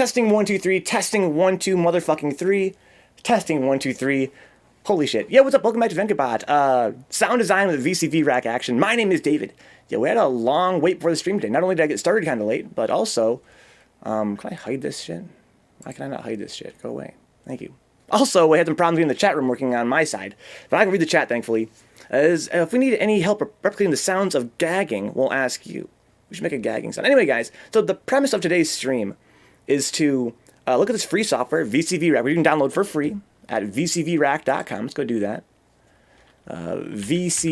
Testing 1 2 3. Testing 1 2 motherfucking 3. Testing 1 2 3. Holy shit. Yeah, what's up? Welcome back to Vencabot. Sound design with VCV Rack action. My name is David. Yeah, we had a long wait for the stream today. Not only did I get started kind of late, but also, can I hide this shit? Why can I not hide this shit? Go away. Thank you. Also, we had some problems in the chat room working on my side, but I can read the chat, thankfully. If we need any help replicating the sounds of gagging, we'll ask you. We should make a gagging sound. Anyway, guys, so the premise of today's stream is to look at this free software, VCV Rack, where you can download for free at vcvrack.com. Let's go do that. vcvrack.com.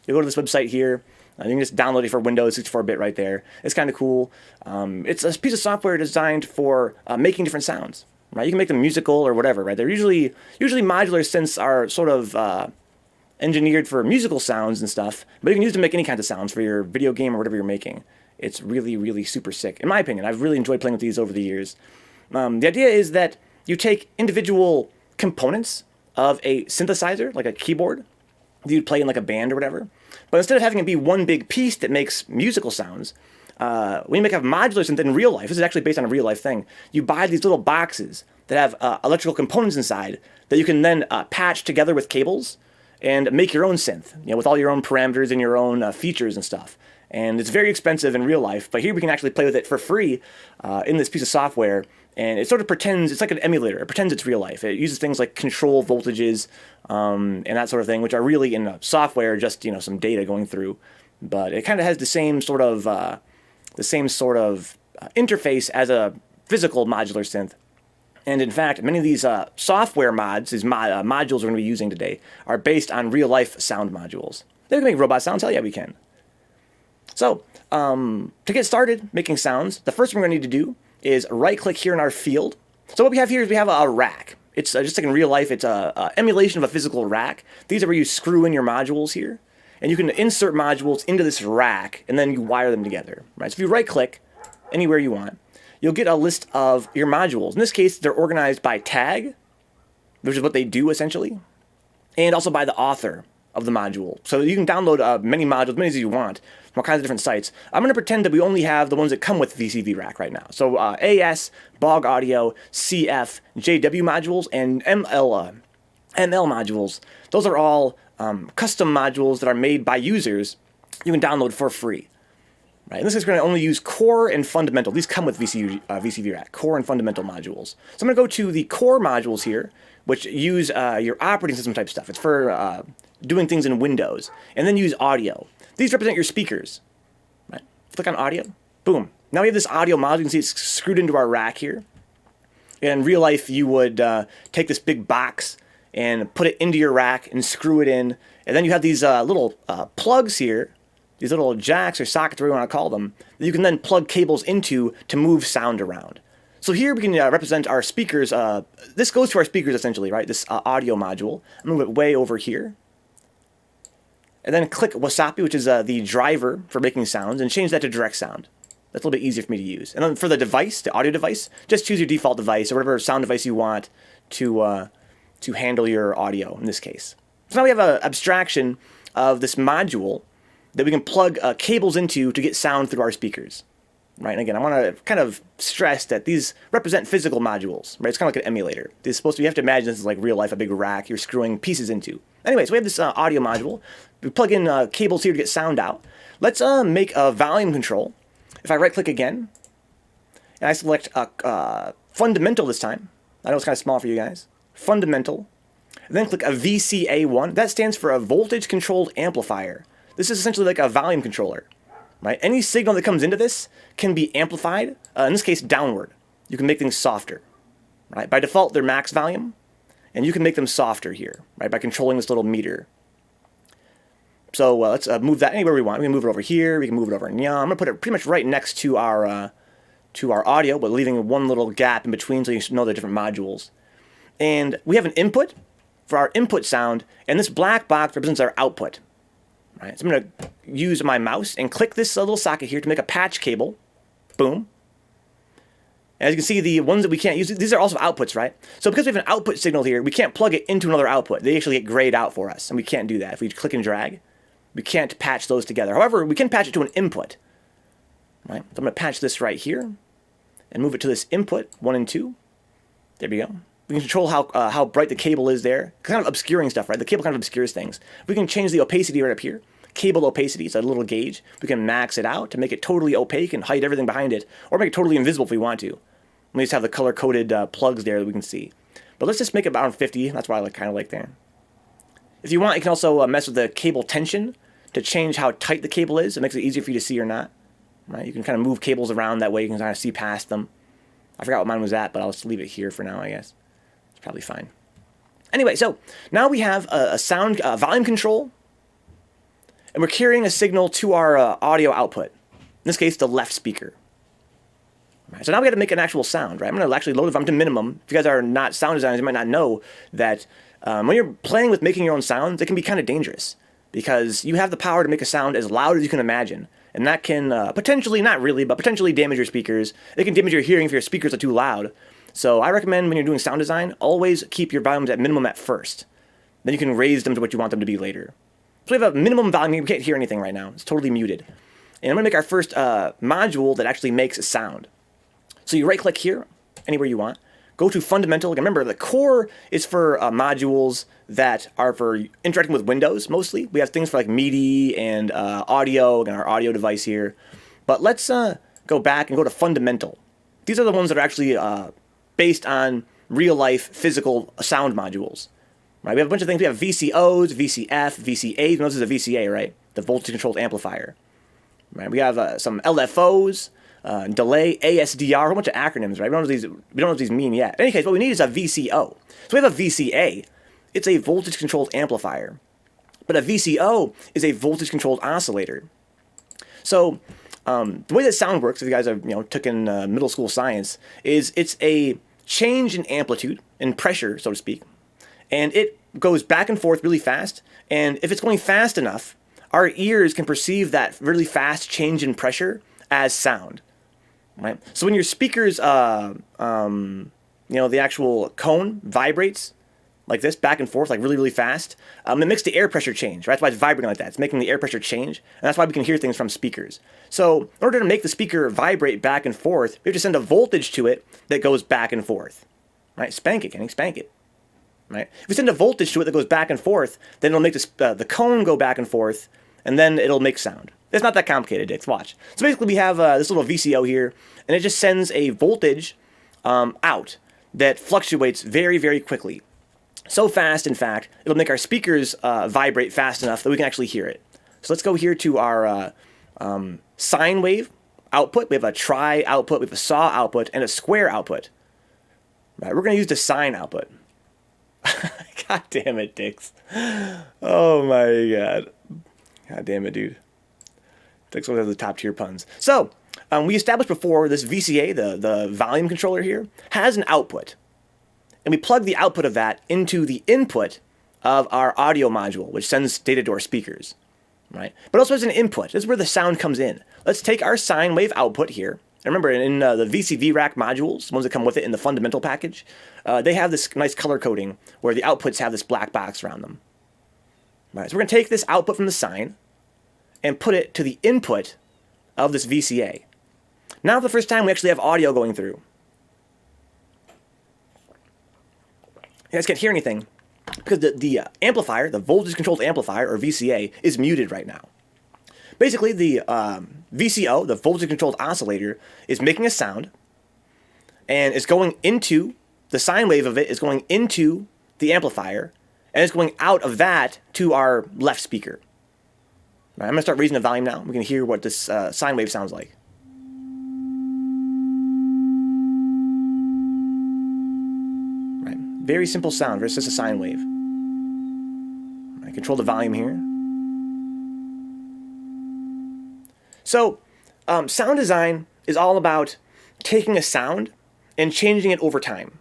You go to this website here. You can just download it for Windows 64-bit right there. It's kind of cool. It's a piece of software designed for making different sounds. Right? You can make them musical or whatever. Right? They're usually modular synths are sort of engineered for musical sounds and stuff, but you can use them to make any kinds of sounds for your video game or whatever you're making. It's really, really super sick. In my opinion, I've really enjoyed playing with these over the years. The idea is that you take individual components of a synthesizer, like a keyboard, that you'd play in like a band or whatever, but instead of having it be one big piece that makes musical sounds, when you make a modular synth in real life, this is actually based on a real life thing, you buy these little boxes that have electrical components inside that you can then patch together with cables and make your own synth, with all your own parameters and your own features and stuff. And it's very expensive in real life, but here we can actually play with it for free in this piece of software. And it sort of pretends, it's like an emulator. It pretends it's real life. It uses things like control voltages and that sort of thing, which are really in software, just, some data going through. But it kind of has the same sort of interface as a physical modular synth. And in fact, many of these software mods, these modules we're going to be using today, are based on real-life sound modules. They can make robot sounds? Hell yeah, we can. So, to get started making sounds, the first thing we're going to need to do is right-click here in our field. So what we have here is we have a rack. It's just like in real life, it's a emulation of a physical rack. These are where you screw in your modules here, and you can insert modules into this rack, and then you wire them together. Right? So if you right-click anywhere you want, you'll get a list of your modules. In this case, they're organized by tag, which is what they do essentially, and also by the author of the module. So you can download many modules, many as you want, from all kinds of different sites. I'm going to pretend that we only have the ones that come with VCV Rack right now. So AS, Bog Audio, CF, JW modules, and ML modules. Those are all custom modules that are made by users you can download for free. Right? In this case, we're going to only use core and fundamental. These come with VCV Rack, core and fundamental modules. So I'm going to go to the core modules here, which use your operating system type stuff. It's for doing things in Windows. And then use audio. These represent your speakers. Right? Click on audio. Boom. Now we have this audio module. You can see it's screwed into our rack here. In real life, you would take this big box and put it into your rack and screw it in. And then you have these little plugs here, these little jacks or sockets, whatever you want to call them, that you can then plug cables into to move sound around. So here we can represent our speakers. This goes to our speakers essentially, right? This audio module. I'm going to move it way over here. And then click Wasapi, which is the driver for making sounds, and change that to direct sound. That's a little bit easier for me to use. And then for the device, the audio device, just choose your default device or whatever sound device you want to handle your audio in this case. So now we have an abstraction of this module that we can plug cables into to get sound through our speakers. Right? And again, I want to kind of stress that these represent physical modules. Right? It's kind of like an emulator. This is supposed to be, you have to imagine this is like real life, a big rack you're screwing pieces into. Anyway, so we have this audio module. We plug in cables here to get sound out. Let's make a volume control. If I right-click again, and I select fundamental this time. I know it's kind of small for you guys. Fundamental. And then click a VCA1. That stands for a voltage-controlled amplifier. This is essentially like a volume controller. Right? Any signal that comes into this can be amplified, in this case downward. You can make things softer. Right? By default, they're max volume, and you can make them softer here, right, by controlling this little meter. So let's move that anywhere we want. We can move it over here. We can move it over. Yeah, I'm going to put it pretty much right next to our audio, but leaving one little gap in between so you know the different modules. And we have an input for our input sound, and this black box represents our output. Right? So I'm going to use my mouse and click this little socket here to make a patch cable. Boom. As you can see, the ones that we can't use, these are also outputs, right? So because we have an output signal here, we can't plug it into another output. They actually get grayed out for us, and we can't do that. If we click and drag, we can't patch those together. However, we can patch it to an input. right? So I'm going to patch this right here and move it to this input 1 and 2. There we go. We can control how bright the cable is there. Kind of obscuring stuff, right? The cable kind of obscures things. We can change the opacity right up here. Cable opacity, it's a little gauge. We can max it out to make it totally opaque and hide everything behind it, or make it totally invisible if we want to. We just have the color-coded plugs there that we can see. But let's just make it about 50. That's what I kind of like there. If you want, you can also mess with the cable tension to change how tight the cable is. It makes it easier for you to see or not. Right? You can kind of move cables around that way. You can kind of see past them. I forgot what mine was at, but I'll just leave it here for now, I guess. It's probably fine. Anyway, so now we have a sound volume control, and we're carrying a signal to our audio output. In this case, the left speaker. Right, so now we got to make an actual sound, right? I'm going to actually load the volume to minimum. If you guys are not sound designers, you might not know that when you're playing with making your own sounds, it can be kind of dangerous because you have the power to make a sound as loud as you can imagine. And that can potentially, not really, but potentially damage your speakers. It can damage your hearing if your speakers are too loud. So I recommend when you're doing sound design, always keep your volumes at minimum at first. Then you can raise them to what you want them to be later. So we have a minimum volume here. We can't hear anything right now. It's totally muted. And I'm going to make our first module that actually makes a sound. So you right-click here, anywhere you want. Go to Fundamental. Like, remember, the core is for modules that are for interacting with Windows, mostly. We have things for like MIDI and audio, and our audio device here. But let's go back and go to Fundamental. These are the ones that are actually based on real-life physical sound modules. Right? We have a bunch of things. We have VCOs, VCF, VCAs. You know, this is a VCA, right? The voltage-controlled amplifier. Right? We have some LFOs. Delay, ASDR, a whole bunch of acronyms, right? We don't know what these mean yet. In any case, what we need is a VCO. So we have a VCA. It's a voltage-controlled amplifier. But a VCO is a voltage-controlled oscillator. So the way that sound works, if you guys have took in middle school science, is it's a change in amplitude, in pressure, so to speak, and it goes back and forth really fast. And if it's going fast enough, our ears can perceive that really fast change in pressure as sound. Right? So when your speakers, the actual cone vibrates like this, back and forth, like really, really fast, it makes the air pressure change. Right? That's why it's vibrating like that. It's making the air pressure change, and that's why we can hear things from speakers. So in order to make the speaker vibrate back and forth, we have to send a voltage to it that goes back and forth. Right? Spank it, Kenny, spank it. Right? If we send a voltage to it that goes back and forth, then it'll make the cone go back and forth, and then it'll make sound. It's not that complicated, Dix. Watch. So basically we have this little VCO here, and it just sends a voltage out that fluctuates very, very quickly. So fast, in fact, it'll make our speakers vibrate fast enough that we can actually hear it. So let's go here to our sine wave output. We have a tri output, we have a saw output, and a square output. Right, we're going to use the sine output. God damn it, Dix. Oh my god. God damn it, dude. That's one of the top tier puns. So, we established before this VCA, the volume controller here, has an output. And we plug the output of that into the input of our audio module, which sends data to our speakers. Right? But also has an input. This is where the sound comes in. Let's take our sine wave output here. And remember, in the VCV Rack modules, the ones that come with it in the fundamental package, they have this nice color coding where the outputs have this black box around them. Right, so we're going to take this output from the sine and put it to the input of this VCA. Now for the first time we actually have audio going through. You guys can't hear anything because the amplifier, the voltage controlled amplifier, or VCA, is muted right now. Basically the VCO, the voltage controlled oscillator, is making a sound and it's going into, the sine wave of it is going into the amplifier, and it's going out of that to our left speaker. Right, I'm going to start raising the volume now. We can hear what this sine wave sounds like. Right, very simple sound. It's just a sine wave. I control the volume here. So, sound design is all about taking a sound and changing it over time.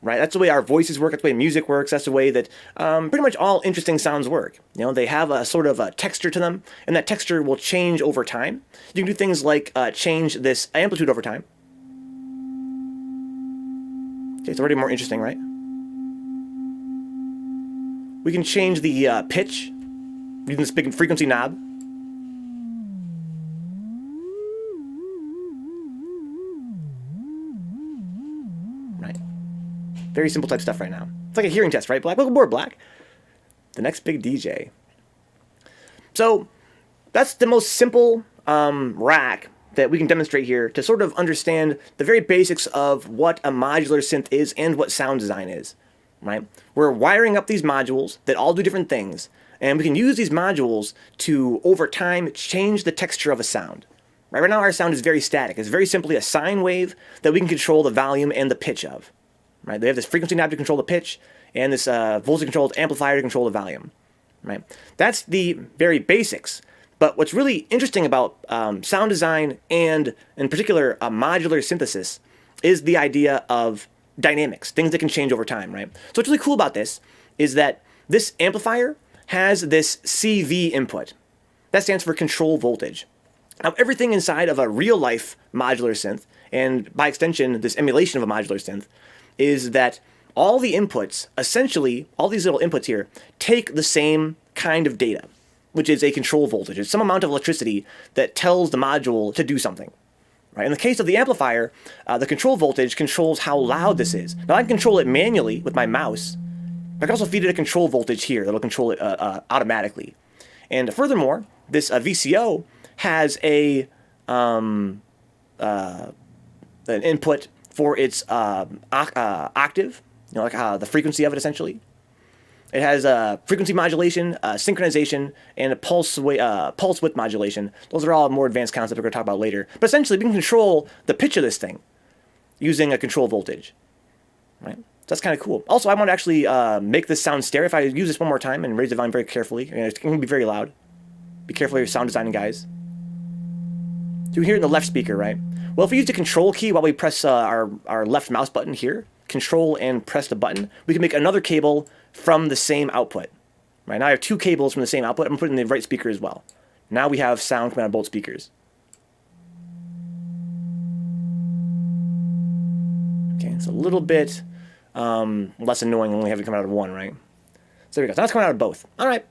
Right, that's the way our voices work. That's the way music works. That's the way that pretty much all interesting sounds work. They have a sort of a texture to them, and that texture will change over time. You can do things like change this amplitude over time. Okay, it's already more interesting, right? We can change the pitch using this big frequency knob. Very simple type stuff right now. It's like a hearing test, right, Black? Welcome aboard, Black. The next big DJ. So that's the most simple rack that we can demonstrate here to sort of understand the very basics of what a modular synth is and what sound design is, right? We're wiring up these modules that all do different things, and we can use these modules to, over time, change the texture of a sound. Right now our sound is very static. It's very simply a sine wave that we can control the volume and the pitch of. Right? They have this frequency knob to control the pitch, and this voltage-controlled amplifier to control the volume. Right? That's the very basics. But what's really interesting about sound design and, in particular, modular synthesis is the idea of dynamics, things that can change over time. Right? So what's really cool about this is that this amplifier has this CV input. That stands for control voltage. Now, everything inside of a real-life modular synth, and by extension, this emulation of a modular synth, is that all the inputs, essentially, all these little inputs here, take the same kind of data, which is a control voltage. It's some amount of electricity that tells the module to do something. Right? In the case of the amplifier, the control voltage controls how loud this is. Now, I can control it manually with my mouse, but I can also feed it a control voltage here that'll control it automatically. And furthermore, this VCO has an input for its octave, like the frequency of it essentially. It has frequency modulation, synchronization, and a pulse width modulation. Those are all more advanced concepts we're going to talk about later. But essentially, we can control the pitch of this thing using a control voltage. Right? So that's kind of cool. Also, I want to actually make this sound stereo. If I use this one more time and raise the volume very carefully, it can be very loud. Be careful of your sound designing, guys. So you can hear it in the left speaker, right? Well, if we use the control key while we press our left mouse button here, control and press the button, we can make another cable from the same output. Right? Now I have two cables from the same output. I'm putting in the right speaker as well. Now we have sound coming out of both speakers. Okay, it's a little bit less annoying when we have it come out of one, right? So there we go. So now it's coming out of both. All right.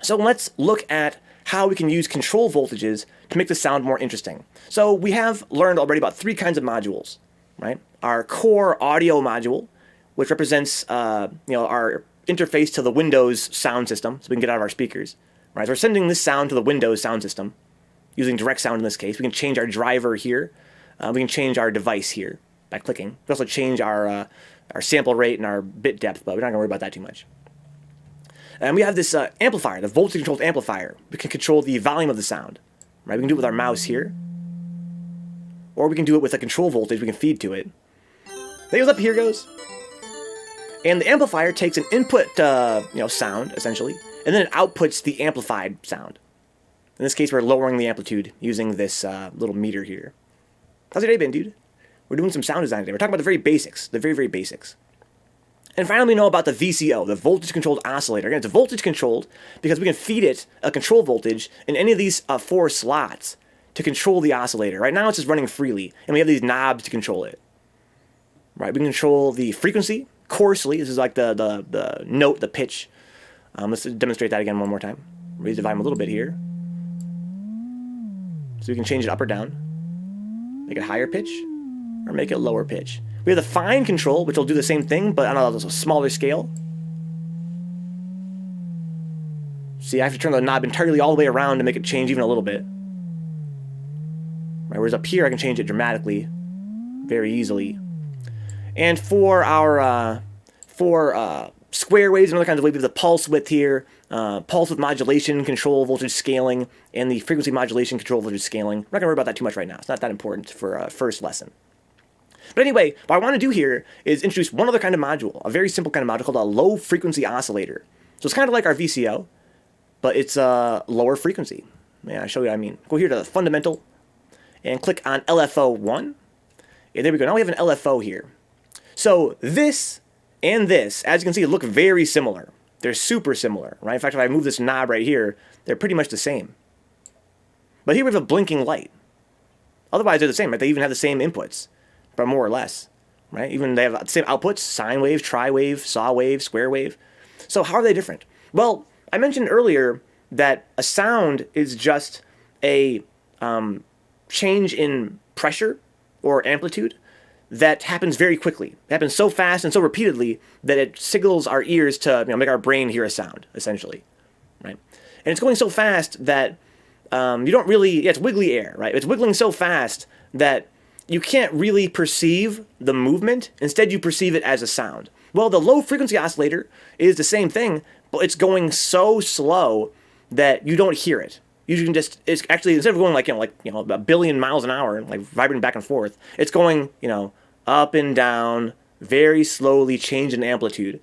So let's look at how we can use control voltages to make the sound more interesting. So we have learned already about three kinds of modules, right? Our core audio module, which represents our interface to the Windows sound system, so we can get out of our speakers. Right? So we're sending this sound to the Windows sound system using direct sound in this case. We can change our driver here. We can change our device here by clicking. We can also change our sample rate and our bit depth, but we're not going to worry about that too much. And we have this amplifier, the voltage-controlled amplifier. We can control the volume of the sound. Right? We can do it with our mouse here. Or we can do it with a control voltage we can feed to it. There goes up, here goes. And the amplifier takes an input sound, essentially, and then it outputs the amplified sound. In this case, we're lowering the amplitude using this little meter here. How's your day been, dude? We're doing some sound design today. We're talking about the very basics, the very, very basics. And finally, we know about the VCO, the voltage-controlled oscillator. Again, it's voltage-controlled because we can feed it a control voltage in any of these four slots to control the oscillator. Right now, it's just running freely, and we have these knobs to control it. Right? We can control the frequency coarsely. This is like the note, the pitch. Let's demonstrate that again one more time. Raise the volume a little bit here. So we can change it up or down. Make it higher pitch, or make it lower pitch. We have the fine control, which will do the same thing, but on a smaller scale. See, I have to turn the knob entirely all the way around to make it change even a little bit. Right, whereas up here, I can change it dramatically, very easily. And for our square waves and other kinds of waves, we have the pulse width here, pulse width modulation, control voltage scaling, and the frequency modulation, control voltage scaling. We're not going to worry about that too much right now. It's not that important for a first lesson. But anyway, what I want to do here is introduce one other kind of module, a very simple kind of module called a low-frequency oscillator. So it's kind of like our VCO, but it's a lower frequency. Yeah, I'll show you what I mean. Go here to the fundamental and click on LFO1. And there we go. Now we have an LFO here. So this and this, as you can see, look very similar. They're super similar, right? In fact, if I move this knob right here, they're pretty much the same. But here we have a blinking light. Otherwise, they're the same, right? They even have the same inputs, but more or less, right? Even they have the same outputs, sine wave, tri-wave, saw wave, square wave. So how are they different? Well, I mentioned earlier that a sound is just a change in pressure or amplitude that happens very quickly. It happens so fast and so repeatedly that it signals our ears to make our brain hear a sound, essentially, right? And it's going so fast that you don't really, it's wiggly air, right? It's wiggling so fast that you can't really perceive the movement. Instead, you perceive it as a sound. Well, the low frequency oscillator is the same thing, but it's going so slow that you don't hear it. You can just, it's actually, instead of going like a billion miles an hour, like vibrating back and forth, it's going, up and down, very slowly change in amplitude,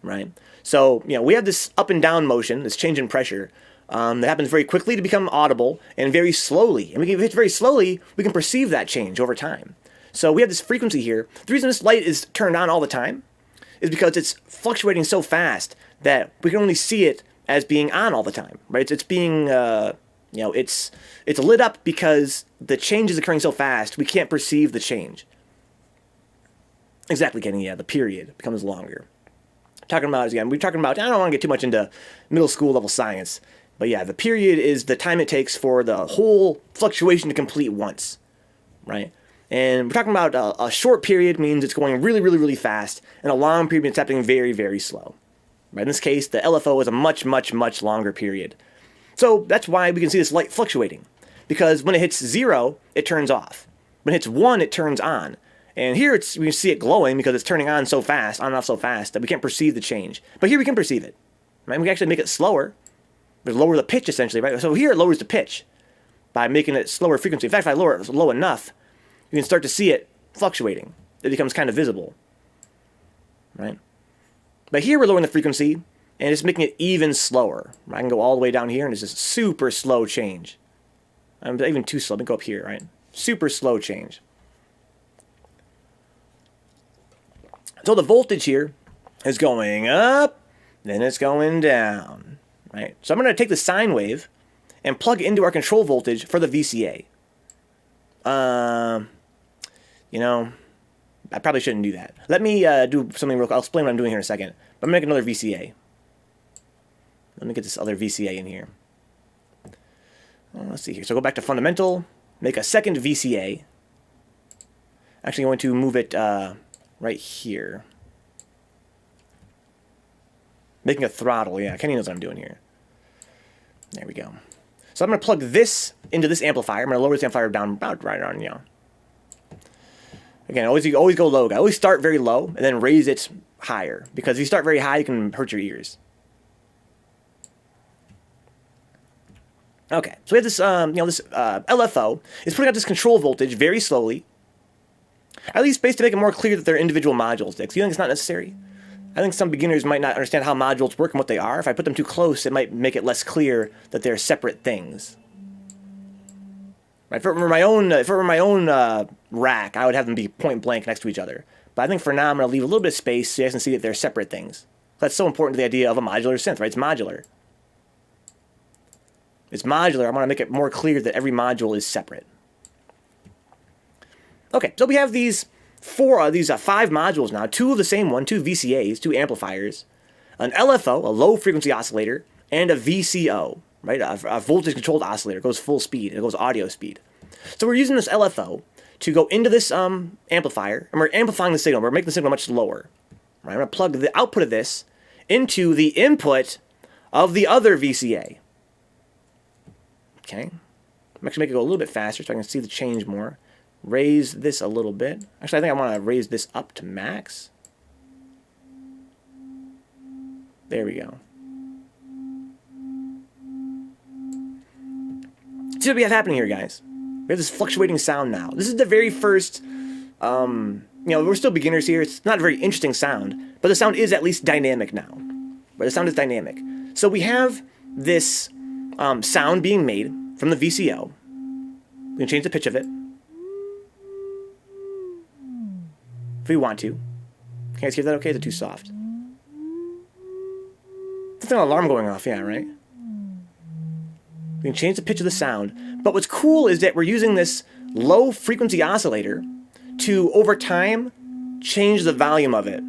right? So, we have this up and down motion, this change in pressure, that happens very quickly to become audible and very slowly. And if it's very slowly, we can perceive that change over time. So we have this frequency here. The reason this light is turned on all the time is because it's fluctuating so fast that we can only see it as being on all the time, right? It's being, it's lit up because the change is occurring so fast, we can't perceive the change. Exactly, Kenny, yeah, the period becomes longer. We're talking about, I don't want to get too much into middle school level science, but yeah, the period is the time it takes for the whole fluctuation to complete once, right? And we're talking about a short period means it's going really, really, really fast, and a long period means it's happening very, very slow. Right? In this case, the LFO is a much, much, much longer period. So that's why we can see this light fluctuating, because when it hits 0, it turns off. When it hits 1, it turns on. And here we can see it glowing because it's turning on so fast, on and off so fast, that we can't perceive the change. But here we can perceive it. Right? We can actually make it slower. We lower the pitch, essentially, right? So here it lowers the pitch by making it slower frequency. In fact, if I lower it low enough, you can start to see it fluctuating. It becomes kind of visible, right? But here we're lowering the frequency, and it's making it even slower. I can go all the way down here, and it's just super slow change. I'm even too slow. Let me go up here, right? Super slow change. So the voltage here is going up, then it's going down, right? So I'm going to take the sine wave and plug it into our control voltage for the VCA. I probably shouldn't do that. Let me do something real quick. I'll explain what I'm doing here in a second. But I'm going to make another VCA. Let me get this other VCA in here. Let's see here. So go back to fundamental, make a second VCA. Actually, I'm going to move it right here. Making a throttle. Yeah, Kenny knows what I'm doing here. There we go. So I'm going to plug this into this amplifier. I'm going to lower this amplifier down about right around, Again, always go low, guys. Always start very low and then raise it higher. Because if you start very high, you can hurt your ears. Okay, so we have this, this LFO is putting out this control voltage very slowly. At least based to make it more clear that they're individual modules. Do you think it's not necessary? I think some beginners might not understand how modules work and what they are. If I put them too close, it might make it less clear that they're separate things. Right? If it were my own rack, I would have them be point blank next to each other. But I think for now, I'm going to leave a little bit of space so you guys can see that they're separate things. That's so important to the idea of a modular synth, right? It's modular. It's modular. I want to make it more clear that every module is separate. Okay, so we have these five modules now, two of the same one, two VCAs, two amplifiers, an LFO, a low frequency oscillator, and a VCO, right? A voltage controlled oscillator. It goes full speed. It goes audio speed. So we're using this LFO to go into this amplifier, and we're amplifying the signal. We're making the signal much lower. Right? I'm going to plug the output of this into the input of the other VCA. Okay. I'm actually making it go a little bit faster so I can see the change more. Raise this a little bit. Actually, I think I want to raise this up to max. There we go. See what we have happening here, guys. We have this fluctuating sound now. This is the very first, we're still beginners here. It's not a very interesting sound, but the sound is at least dynamic now. But the sound is dynamic. So we have this sound being made from the VCO. We can change the pitch of it if we want to. Can you guys hear that okay? Is it too soft? There's an alarm going off, yeah, right? We can change the pitch of the sound. But what's cool is that we're using this low frequency oscillator to, over time, change the volume of it.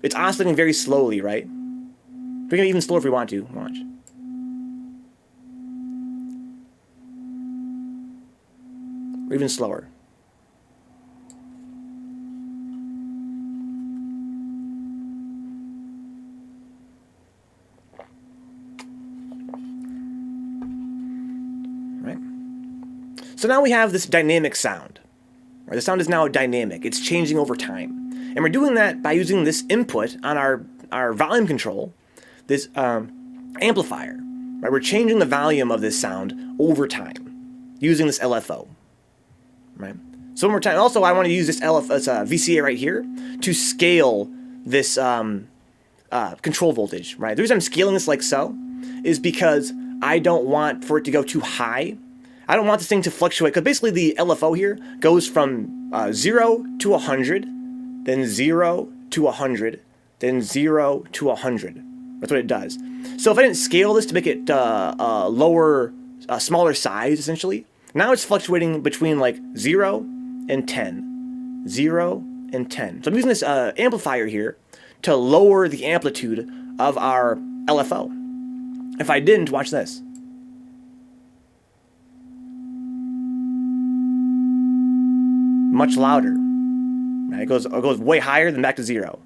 It's oscillating very slowly, right? We can even slower if we want to. Watch. Or even slower. So now we have this dynamic sound. Right? The sound is now dynamic. It's changing over time. And we're doing that by using this input on our volume control, this amplifier. Right? We're changing the volume of this sound over time using this LFO. Right? So one more time. Also, I want to use this VCA right here to scale this control voltage. Right? The reason I'm scaling this like so is because I don't want for it to go too high. I don't want this thing to fluctuate, because basically the LFO here goes from 0 to 100, then 0 to 100, then 0 to 100. That's what it does. So if I didn't scale this to make it smaller size, essentially, now it's fluctuating between like 0 and 10. 0 and 10. So I'm using this amplifier here to lower the amplitude of our LFO. If I didn't, watch this. Much louder. Right? It goes way higher, then back to 0.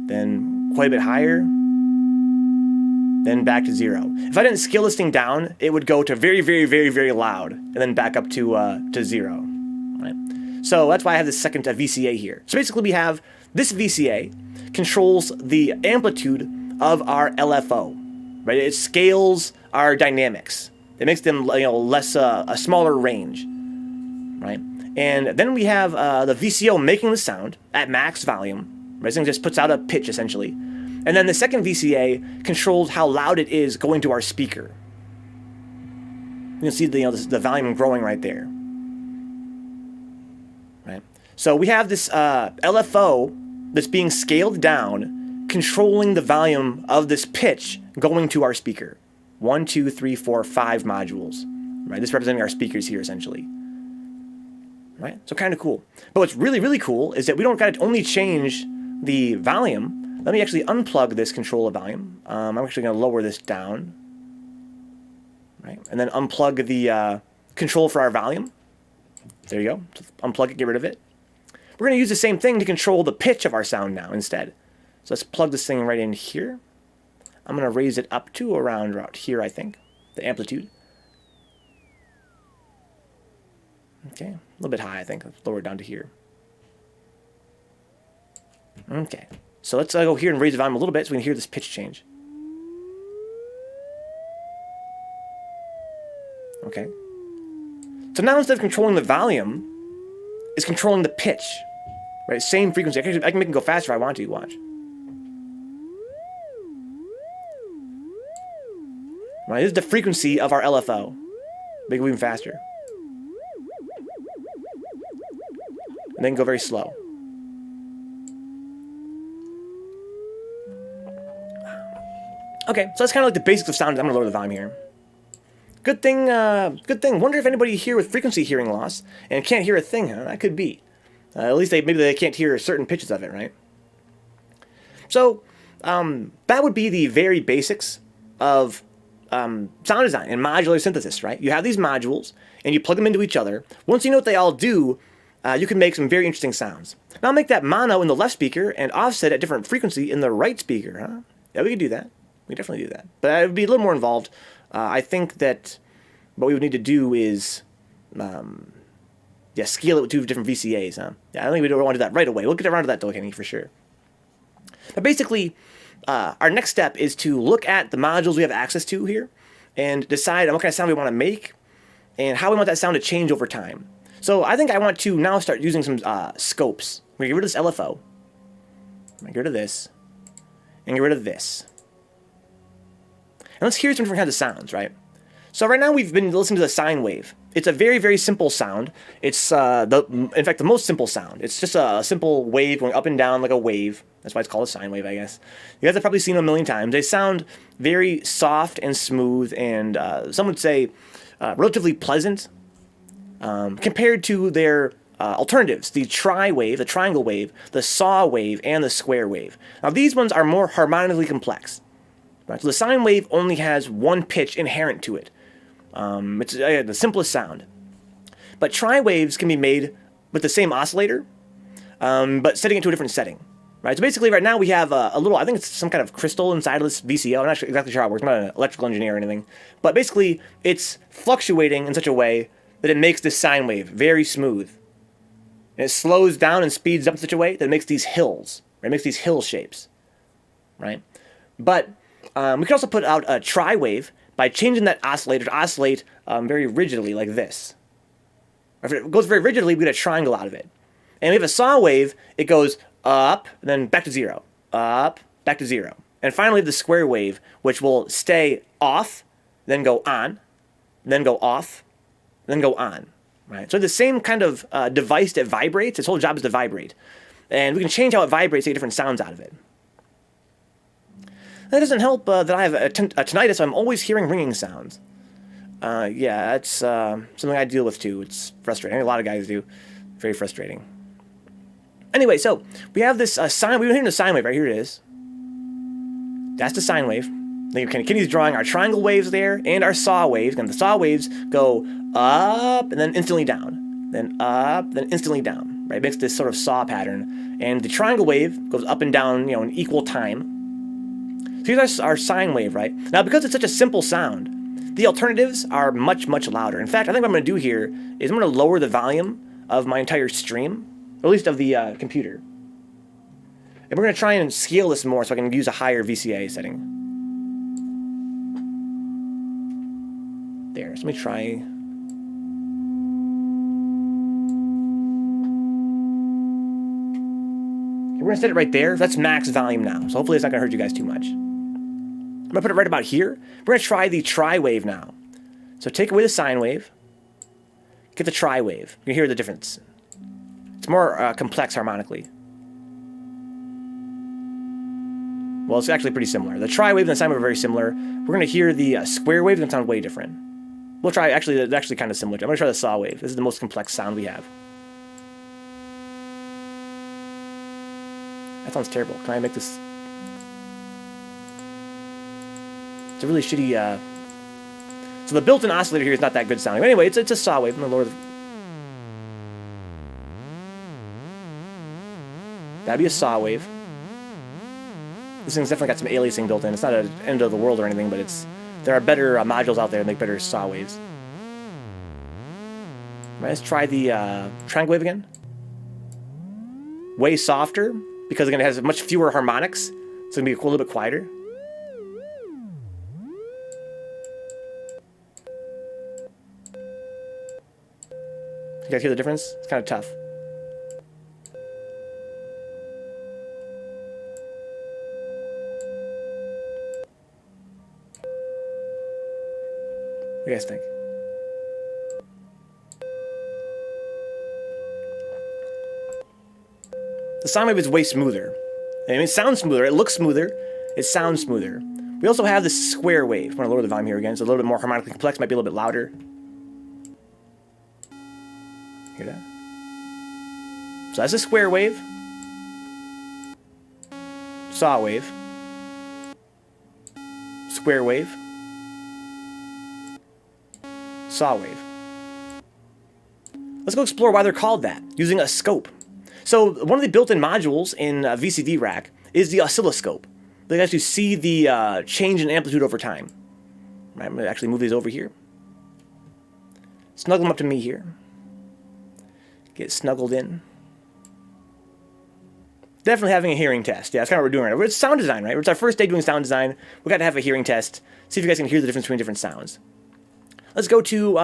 Then quite a bit higher, then back to 0. If I didn't scale this thing down, it would go to very, very, very, very loud, and then back up to 0. Right? So that's why I have this second VCA here. So basically we have this VCA controls the amplitude of our LFO. Right? It scales our dynamics. It makes them less a smaller range. Right? And then we have the VCO making the sound at max volume. Right? This thing just puts out a pitch, essentially. And then the second VCA controls how loud it is going to our speaker. You can see the volume growing right there. Right? So we have this LFO that's being scaled down, controlling the volume of this pitch going to our speaker. 1, 2, 3, 4, 5 modules. Right? This representing our speakers here, essentially. Right? So kind of cool. But what's really, really cool is that we don't got to only change the volume. Let me actually unplug this control of volume. I'm actually going to lower this down. Right? And then unplug the control for our volume. There you go. Unplug it, get rid of it. We're going to use the same thing to control the pitch of our sound now instead. So let's plug this thing right in here. I'm going to raise it up to around here, I think. The amplitude. Okay, a little bit high, I think. Let's lower it down to here. Okay, so let's go here and raise the volume a little bit so we can hear this pitch change. Okay. So now instead of controlling the volume, it's controlling the pitch. Right, same frequency. I can make it go faster if I want to, watch. Right, this is the frequency of our LFO. Make it even faster. And then go very slow. Okay, so that's kind of like the basics of sound. I'm gonna lower the volume here. Good thing. Wonder if anybody here with frequency hearing loss and can't hear a thing, huh? That could be. At least maybe they can't hear certain pitches of it, right? So that would be the very basics of sound design and modular synthesis, right? You have these modules and you plug them into each other. Once you know what they all do, you can make some very interesting sounds. Now make that mono in the left speaker and offset at different frequency in the right speaker, huh? Yeah, we could do that. We could definitely do that. But it would be a little more involved. I think that what we would need to do is, scale it with 2 different VCAs, huh? Yeah, I don't think we don't want to do that right away. We'll get around to that though, Kenny, for sure. But basically, our next step is to look at the modules we have access to here and decide on what kind of sound we want to make and how we want that sound to change over time. So I think I want to now start using some scopes. We're going to get rid of this LFO. I'm going to get rid of this. And get rid of this. And let's hear some different kinds of sounds, right? So right now we've been listening to the sine wave. It's a very, very simple sound. It's, in fact, the most simple sound. It's just a simple wave going up and down like a wave. That's why it's called a sine wave, I guess. You guys have probably seen them a million times. They sound very soft and smooth and some would say relatively pleasant compared to their alternatives, the tri-wave, the triangle wave, the saw wave, and the square wave. Now these ones are more harmonically complex. Right? So the sine wave only has one pitch inherent to it. It's the simplest sound. But tri-waves can be made with the same oscillator, but setting it to a different setting. Right? So basically right now we have a little, I think it's some kind of crystal inside of this VCO. I'm not exactly sure how it works. I'm not an electrical engineer or anything. But basically it's fluctuating in such a way that it makes this sine wave very smooth. And it slows down and speeds up in such a way that it makes these hills, right? It makes these hill shapes, right? But we can also put out a tri-wave by changing that oscillator to oscillate very rigidly like this. If it goes very rigidly, we get a triangle out of it. And we have a saw wave, it goes up, then back to 0, up, back to 0. And finally the square wave, which will stay off, then go on, then go off, then go on. Right? So the same kind of device that vibrates, its whole job is to vibrate. And we can change how it vibrates to get different sounds out of it. That doesn't help that I have a tinnitus, so I'm always hearing ringing sounds. Yeah, that's something I deal with too. It's frustrating. A lot of guys do. Very frustrating. Anyway, so we have this sine. We've been hearing the sine wave, right? Here it is. That's the sine wave. Then Kenny's drawing our triangle waves there and our saw waves. And the saw waves go up and then instantly down. Then up, then instantly down. Right? It makes this sort of saw pattern. And the triangle wave goes up and down, in equal time. So here's our sine wave, right? Now, because it's such a simple sound, the alternatives are much, much louder. In fact, I think what I'm going to do here is I'm going to lower the volume of my entire stream, or at least of the computer. And we're going to try and scale this more so I can use a higher VCA setting. There, so let me try. We're going to set it right there. That's max volume now, so hopefully it's not going to hurt you guys too much. I'm going to put it right about here. We're going to try the tri-wave now. So take away the sine wave, get the tri-wave. You can hear the difference. It's more complex harmonically. Well, it's actually pretty similar. The tri-wave and the sine wave are very similar. We're going to hear the square wave. It's going to sound way different. We'll try, actually, it's actually kind of similar. I'm going to try the saw wave. This is the most complex sound we have. That sounds terrible. Can I make this? It's a really shitty, so the built-in oscillator here is not that good sounding. But anyway, it's a saw wave. I'm going to lower the... That'd be a saw wave. This thing's definitely got some aliasing built in. It's not an end of the world or anything, but there are better modules out there that make better saw waves. Right, let's try the triangle wave again. Way softer, because again, it has much fewer harmonics. So it's going to be a little bit quieter. You guys hear the difference? It's kind of tough. What do you guys think? The sine wave is way smoother. I mean, it sounds smoother, it looks smoother, it sounds smoother. We also have this square wave. I'm going to lower the volume here again. It's a little bit more harmonically complex, might be a little bit louder. Hear that? So that's a square wave. Saw wave. Square wave. Saw wave. Let's go explore why they're called that, using a scope. So one of the built-in modules in VCV Rack is the oscilloscope. They actually see the change in amplitude over time. Right, I'm going to actually move these over here. Snuggle them up to me here. Get snuggled in. Definitely having a hearing test. Yeah, that's kind of what we're doing right now. It's sound design, right? It's our first day doing sound design. We've got to have a hearing test. See if you guys can hear the difference between different sounds. Let's go to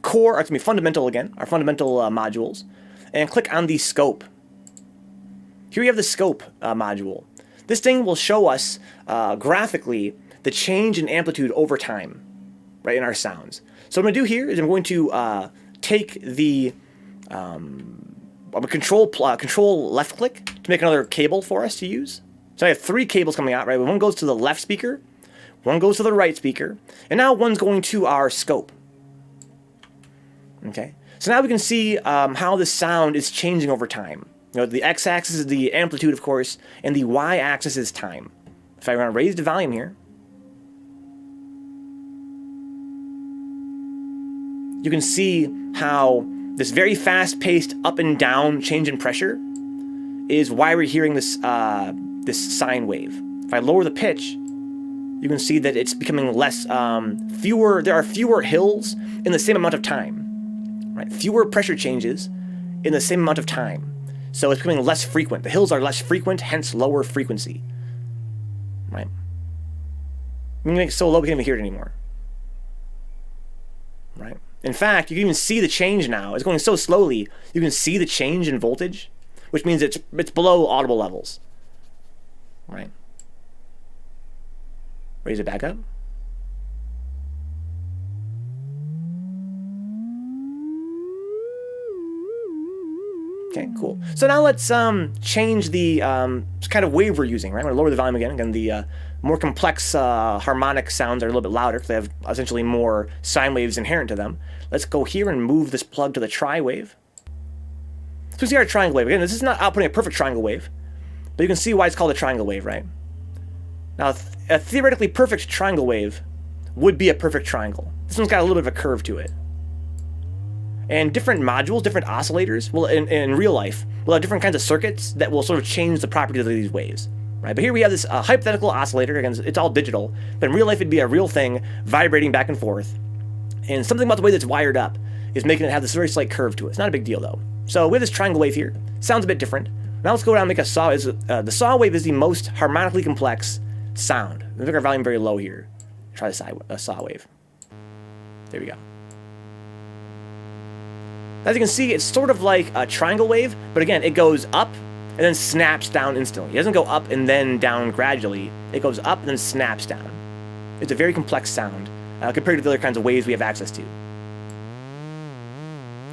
core, or it's going to be fundamental again, our fundamental modules, and click on the scope. Here we have the scope module. This thing will show us graphically the change in amplitude over time, right, in our sounds. So what I'm going to do here is I'm going to take the control left click to make another cable for us to use. So I have 3 cables coming out, right? One goes to the left speaker, one goes to the right speaker, and now one's going to our scope. Okay, so now we can see how the sound is changing over time. The x-axis is the amplitude, of course, and the y-axis is time. If I want to raise the volume here, you can see how this very fast-paced up and down change in pressure is why we're hearing this this sine wave. If I lower the pitch, you can see that it's becoming less, there are fewer hills in the same amount of time. right? Fewer pressure changes in the same amount of time. So it's becoming less frequent. The hills are less frequent, hence lower frequency, right? We make it so low we can't even hear it anymore, right? In fact, you can even see the change now. It's going so slowly, you can see the change in voltage, which means it's below audible levels, right? Raise it back up. Okay, cool. So now let's change the kind of wave we're using, right? I'm going to lower the volume again. Again, the more complex harmonic sounds are a little bit louder because they have essentially more sine waves inherent to them. Let's go here and move this plug to the tri-wave. So we see our triangle wave. Again, this is not outputting a perfect triangle wave, but you can see why it's called a triangle wave, right? Now, a theoretically perfect triangle wave would be a perfect triangle. This one's got a little bit of a curve to it. And different modules, different oscillators, will in real life, will have different kinds of circuits that will sort of change the properties of these waves, right? But here we have this hypothetical oscillator. Again, it's all digital, but in real life it'd be a real thing vibrating back and forth. And something about the way that's wired up is making it have this very slight curve to it. It's not a big deal though. So we have this triangle wave here. Sounds a bit different. Now let's go down and make a saw. The saw wave is the most harmonically complex sound. Let's make our volume very low here. Try the saw wave. There we go. As you can see, it's sort of like a triangle wave, but again, it goes up and then snaps down instantly. It doesn't go up and then down gradually. It goes up and then snaps down. It's a very complex sound compared to the other kinds of waves we have access to.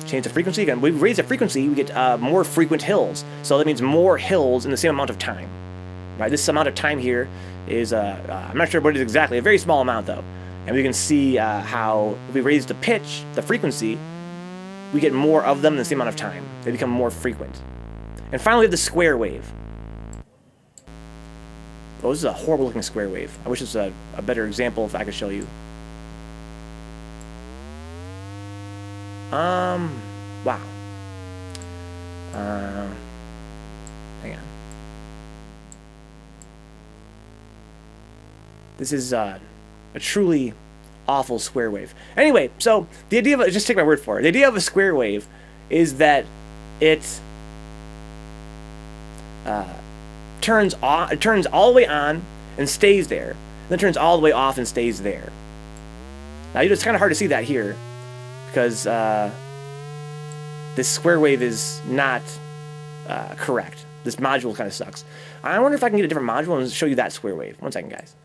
Change the frequency. Again, we raise the frequency, we get more frequent hills. So that means more hills in the same amount of time. Right? This amount of time here is, I'm not sure what it is exactly, a very small amount though. And we can see how if we raise the pitch, the frequency, we get more of them in the same amount of time. They become more frequent. And finally, we have the square wave. Oh, this is a horrible looking square wave. I wish this was a better example if I could show you. Wow. Hang on. This is a truly awful square wave. Anyway, so the idea of just take my word for it. The idea of a square wave is that it turns all the way on and stays there, then turns all the way off and stays there. Now it's kind of hard to see that here because this square wave is not correct. This module kind of sucks. I wonder if I can get a different module and show you that square wave. One second, guys.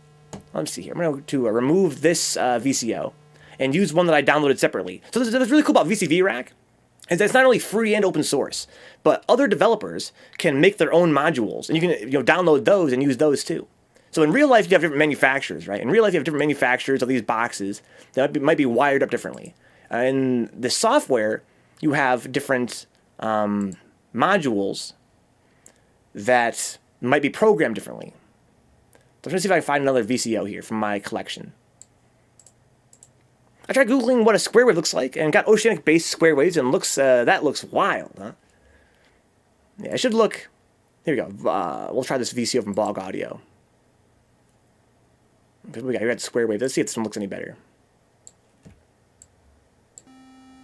Let me see here. I'm going to remove this VCO and use one that I downloaded separately. So what's really cool about VCV Rack is that it's not only free and open source, but other developers can make their own modules, and you can download those and use those too. So in real life, you have different manufacturers, right? In real life, you have different manufacturers of these boxes that might be wired up differently. In the software, you have different modules that might be programmed differently. So I'm going to see if I can find another VCO here from my collection. I tried Googling what a square wave looks like and got oceanic-based square waves, and that looks wild, huh? Yeah, it should look... Here we go. We'll try this VCO from Bog Audio. We got square wave. Let's see if this one looks any better.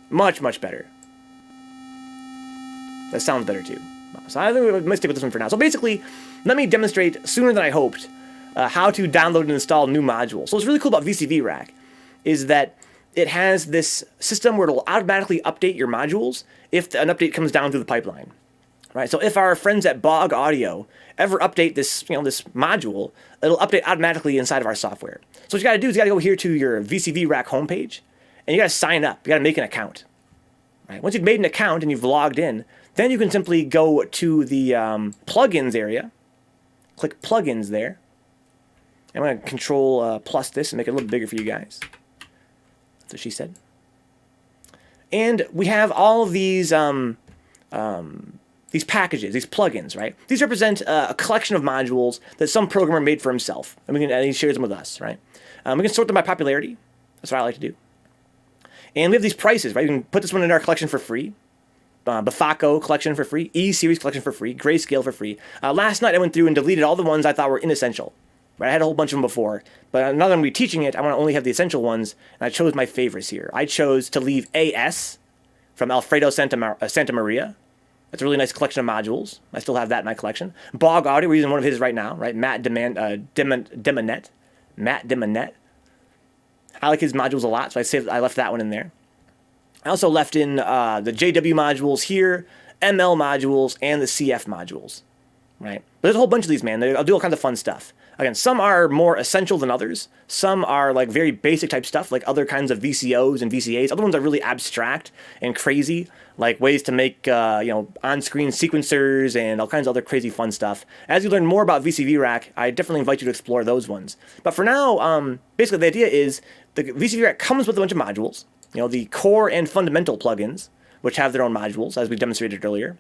Much, much better. That sounds better too. So I think we might stick with this one for now. So basically, let me demonstrate sooner than I hoped how to download and install new modules. So what's really cool about VCV Rack is that it has this system where it'll automatically update your modules if an update comes down through the pipeline. Right? So if our friends at Bog Audio ever update this, this module, it'll update automatically inside of our software. So what you got to do is you got to go here to your VCV Rack homepage, and you got to sign up. You got to make an account. Right? Once you've made an account and you've logged in, then you can simply go to the plugins area, click plugins there. I'm going to control plus this and make it a little bigger for you guys. That's what she said. And we have all of these packages, these plugins, right? These represent a collection of modules that some programmer made for himself, and he shares them with us, right? We can sort them by popularity. That's what I like to do. And we have these prices, right? You can put this one in our collection for free. Bafako collection for free. E-Series collection for free. Grayscale for free. Last night I went through and deleted all the ones I thought were inessential. Right? I had a whole bunch of them before, but now that I'm going to be teaching it, I want to only have the essential ones, and I chose my favorites here. I chose to leave AS, from Alfredo Santa Maria. That's a really nice collection of modules. I still have that in my collection. Bog Audio, we're using one of his right now, right? Matt Demonet. I like his modules a lot, so I left that one in there. I also left in the JW modules here, ML modules, and the CF modules, right? But there's a whole bunch of these, man. I'll do all kinds of fun stuff. Again, some are more essential than others. Some are like very basic type stuff, like other kinds of VCOs and VCAs. Other ones are really abstract and crazy, like ways to make on-screen sequencers and all kinds of other crazy fun stuff. As you learn more about VCV Rack, I definitely invite you to explore those ones. But for now, basically the idea is the VCV Rack comes with a bunch of modules. The core and fundamental plugins, which have their own modules, as we demonstrated earlier.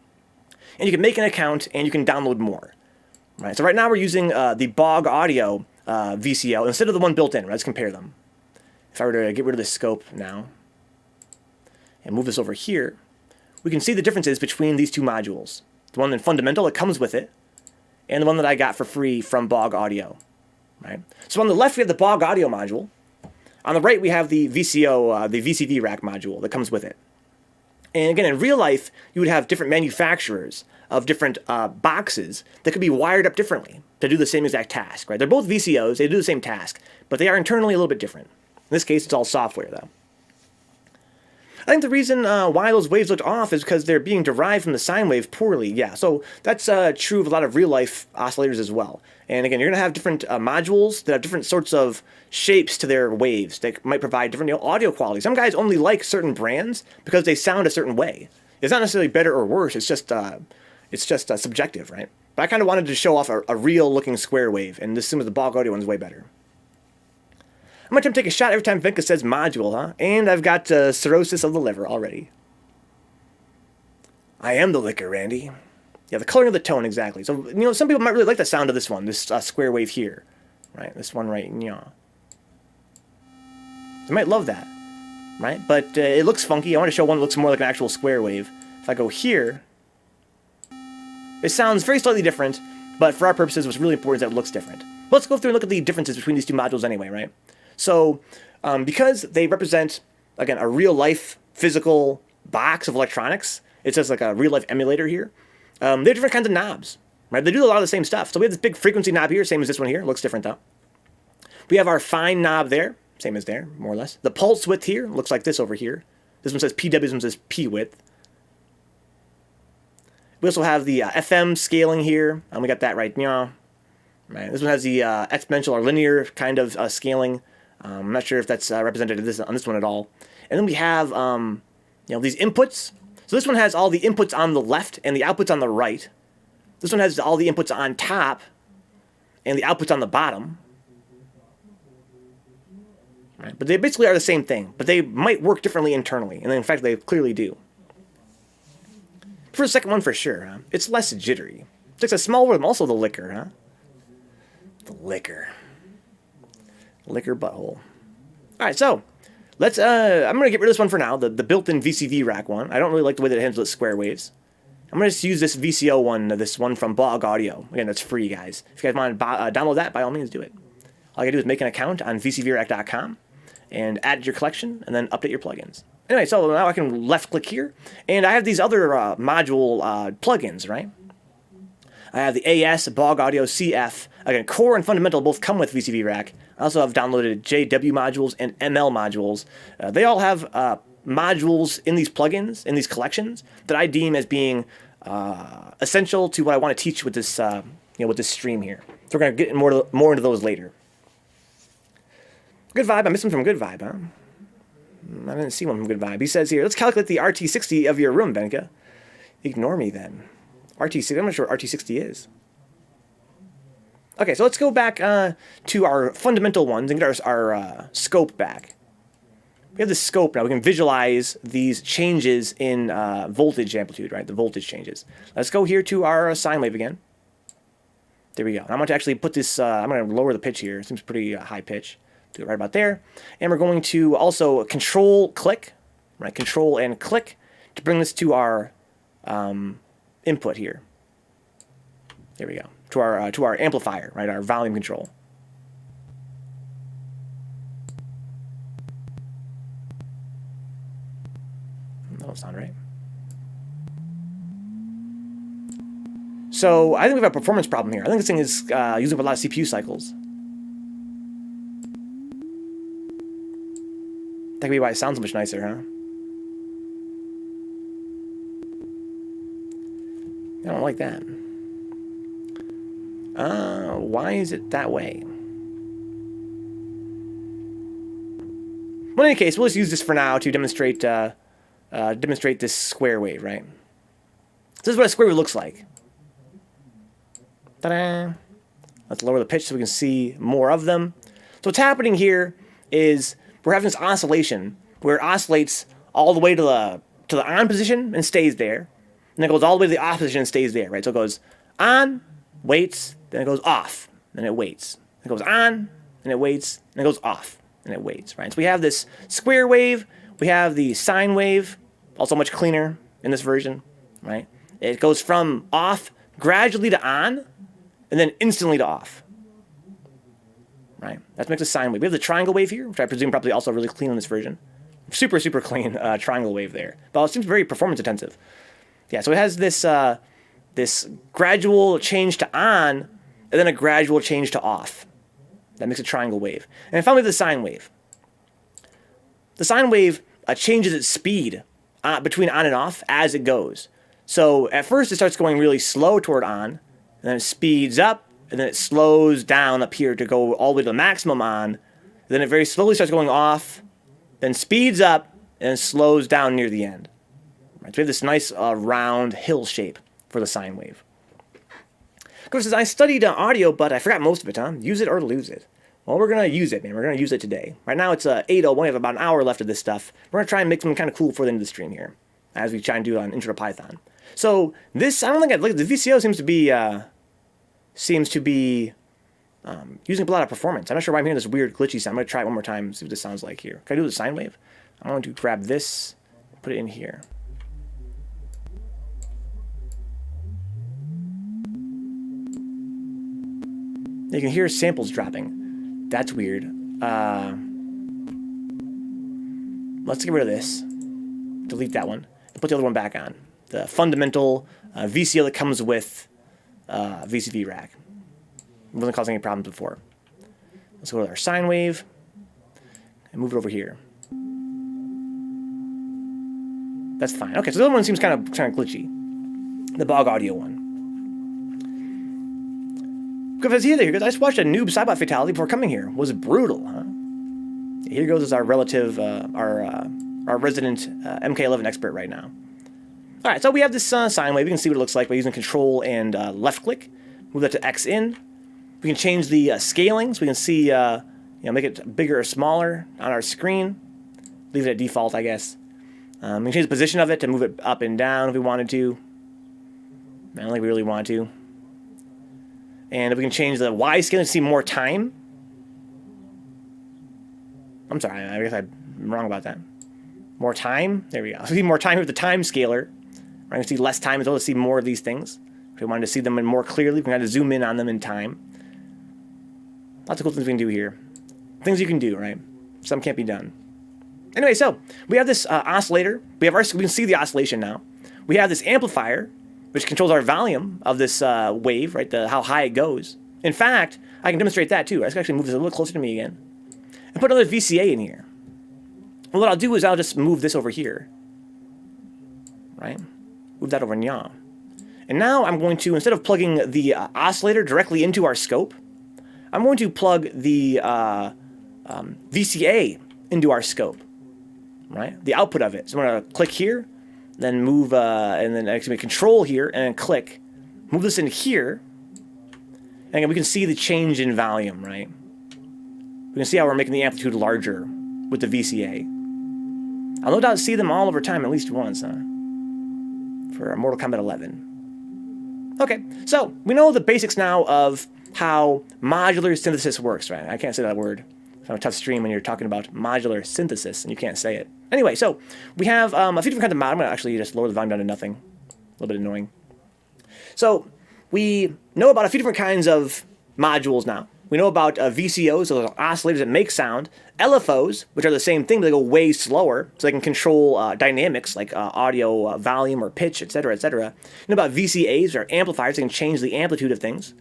And you can make an account and you can download more. Right, so right now we're using the Bog Audio VCO instead of the one built in. Right? Let's compare them. If I were to get rid of this scope now and move this over here, we can see the differences between these two modules. The one in fundamental that comes with it, and the one that I got for free from Bog Audio. Right. So on the left we have the Bog Audio module. On the right we have the VCO, the VCV Rack module that comes with it. And again, in real life, you would have different manufacturers of different boxes that could be wired up differently to do the same exact task, right? They're both VCOs, they do the same task, but they are internally a little bit different. In this case, it's all software, though. I think the reason why those waves looked off is because they're being derived from the sine wave poorly. Yeah, so that's true of a lot of real-life oscillators as well. And again, you're going to have different modules that have different sorts of shapes to their waves that might provide different audio quality. Some guys only like certain brands because they sound a certain way. It's not necessarily better or worse. It's just subjective, right? But I kind of wanted to show off a real-looking square wave, and this seems the Bog Audio one's way better. I'm going to attempt to take a shot every time Venka says module, huh? And I've got cirrhosis of the liver already. I am the liquor, Randy. Yeah, the coloring of the tone, exactly. So, some people might really like the sound of this one, this square wave here. Right? This one right, They might love that, right? But it looks funky. I want to show one that looks more like an actual square wave. If I go here, it sounds very slightly different, but for our purposes, what's really important is that it looks different. Let's go through and look at the differences between these two modules anyway, right? So, because they represent, again, a real-life physical box of electronics, it's just like a real-life emulator here, they have different kinds of knobs, right? They do a lot of the same stuff. So we have this big frequency knob here, same as this one here. Looks different, though. We have our fine knob there, same as there, more or less. The pulse width here looks like this over here. This one says PW, this one says P width. We also have the FM scaling here, and we got that right. Right. This one has the exponential or linear kind of scaling. I'm not sure if that's represented on this one at all. And then we have these inputs. So this one has all the inputs on the left and the outputs on the right. This one has all the inputs on top and the outputs on the bottom. Right. But they basically are the same thing, but they might work differently internally, and in fact they clearly do. For the second one, for sure, huh? It's less jittery. It's a small rhythm, also the liquor, huh? The liquor. Liquor butthole. Alright, so, let's, I'm going to get rid of this one for now, the built-in VCV Rack one. I don't really like the way that it handles square waves. I'm going to just use this VCO one, this one from Bog Audio. Again, that's free, guys. If you guys want to download that, by all means, do it. All you got to do is make an account on VCVRack.com and add your collection, and then update your plugins. Anyway, so now I can left-click here, and I have these other module plugins, right? I have the AS, Bog Audio, CF. Again, core and fundamental both come with VCV Rack. I also have downloaded JW modules and ML modules. They all have modules in these plugins, in these collections, that I deem as being essential to what I want to teach with this, with this stream here. So we're going to get more into those later. Good Vibe, I missed one from Good Vibe, huh? I didn't see one from Good Vibe. He says here, let's calculate the RT60 of your room, Venka. Ignore me then. RT60, I'm not sure what RT60 is. Okay, so let's go back to our fundamental ones and get our scope back. We have the scope now. We can visualize these changes in voltage amplitude, right? The voltage changes. Let's go here to our sine wave again. There we go. And I'm going to actually put this, I'm going to lower the pitch here. It seems pretty high pitch. Do it right about there. And we're going to also control click, right? Control and click to bring this to our input here. There we go. To our amplifier, right? Our volume control. don't sound right. So I think we have a performance problem here. I think this thing is using up a lot of CPU cycles. That could be why it sounds so much nicer, huh? I don't like that. Why is it that way? Well, in any case, we'll just use this for now to demonstrate demonstrate this square wave, right? So this is what a square wave looks like. Ta-da! Let's lower the pitch so we can see more of them. So what's happening here is we're having this oscillation where it oscillates all the way to the on position and stays there. And then it goes all the way to the off position and stays there, right? So it goes on, waits, then it goes off, then it waits. It goes on, and it waits, and it goes off, and it waits, right? So we have this square wave, we have the sine wave, also much cleaner in this version, right? It goes from off gradually to on, and then instantly to off, right? That makes a sine wave. We have the triangle wave here, which I presume probably also really clean in this version. Super, super clean triangle wave there. But it seems very performance intensive. Yeah, so it has this this gradual change to on, and then a gradual change to off. That makes a triangle wave. And finally, the sine wave. The sine wave changes its speed between on and off as it goes. So at first, it starts going really slow toward on, and then it speeds up, and then it slows down up here to go all the way to the maximum on. And then it very slowly starts going off, then speeds up, and then slows down near the end. Right, so we have this nice round hill shape for the sine wave. Of course, I studied audio, but I forgot most of it, huh? Use it or lose it. Well, we're going to use it, man. We're going to use it today. Right now, it's 8:01. We have about an hour left of this stuff. We're going to try and make something kind of cool for the end of the stream here, as we try and do on Intro to Python. So this, I don't think the VCO seems to be using up a lot of performance. I'm not sure why I'm hearing this weird glitchy sound. I'm going to try it one more time, see what this sounds like here. Can I do the sine wave? I'm going to grab this, put it in here. You can hear samples dropping. That's weird. Let's get rid of this. Delete that one. And put the other one back on. The fundamental VCO that comes with VCV Rack. It wasn't causing any problems before. Let's go to our sine wave and move it over here. That's fine. Okay, so the other one seems kind of glitchy. The bog audio one. Because here I just watched a noob Cybot fatality before coming here. It was brutal, huh? Here goes as our relative, our resident MK11 expert right now. All right, so we have this sine wave. You can see what it looks like by using Control and left click. Move that to X in. We can change the scaling, so we can see, make it bigger or smaller on our screen. Leave it at default, I guess. We can change the position of it to move it up and down if we wanted to. I don't think we really want to. And if we can change the Y scaling to see more time. I'm sorry, I guess I'm wrong about that. More time? There we go. So see more time with the time scaler. We're going to see less time as well to see more of these things. If we wanted to see them more clearly, we can kind of zoom in on them in time. Lots of cool things we can do here. Things you can do, right? Some can't be done. Anyway, so we have this oscillator. We can see the oscillation now. We have this amplifier, which controls our volume of this wave, right? How high it goes. In fact, I can demonstrate that too. I can actually move this a little closer to me again. And put another VCA in here. And what I'll do is I'll just move this over here. Right? Move that over now. And now I'm going to, instead of plugging the oscillator directly into our scope, I'm going to plug the VCA into our scope. Right? The output of it. So I'm going to click here. Then move, and then actually Control here, and then click. Move this in here. And again, we can see the change in volume, right? We can see how we're making the amplitude larger with the VCA. I'll no doubt see them all over time at least once, huh? For Mortal Kombat 11. Okay, so we know the basics now of how modular synthesis works, right? I can't say that word. It's a tough stream when you're talking about modular synthesis and you can't say it. Anyway, so we have a few different kinds of modules. I'm going to actually just lower the volume down to nothing. A little bit annoying. So we know about a few different kinds of modules now. We know about VCOs, those are oscillators that make sound. LFOs, which are the same thing, but they go way slower, so they can control dynamics like audio volume or pitch, etc., etc. You know about VCAs, or amplifiers, they can change the amplitude of things,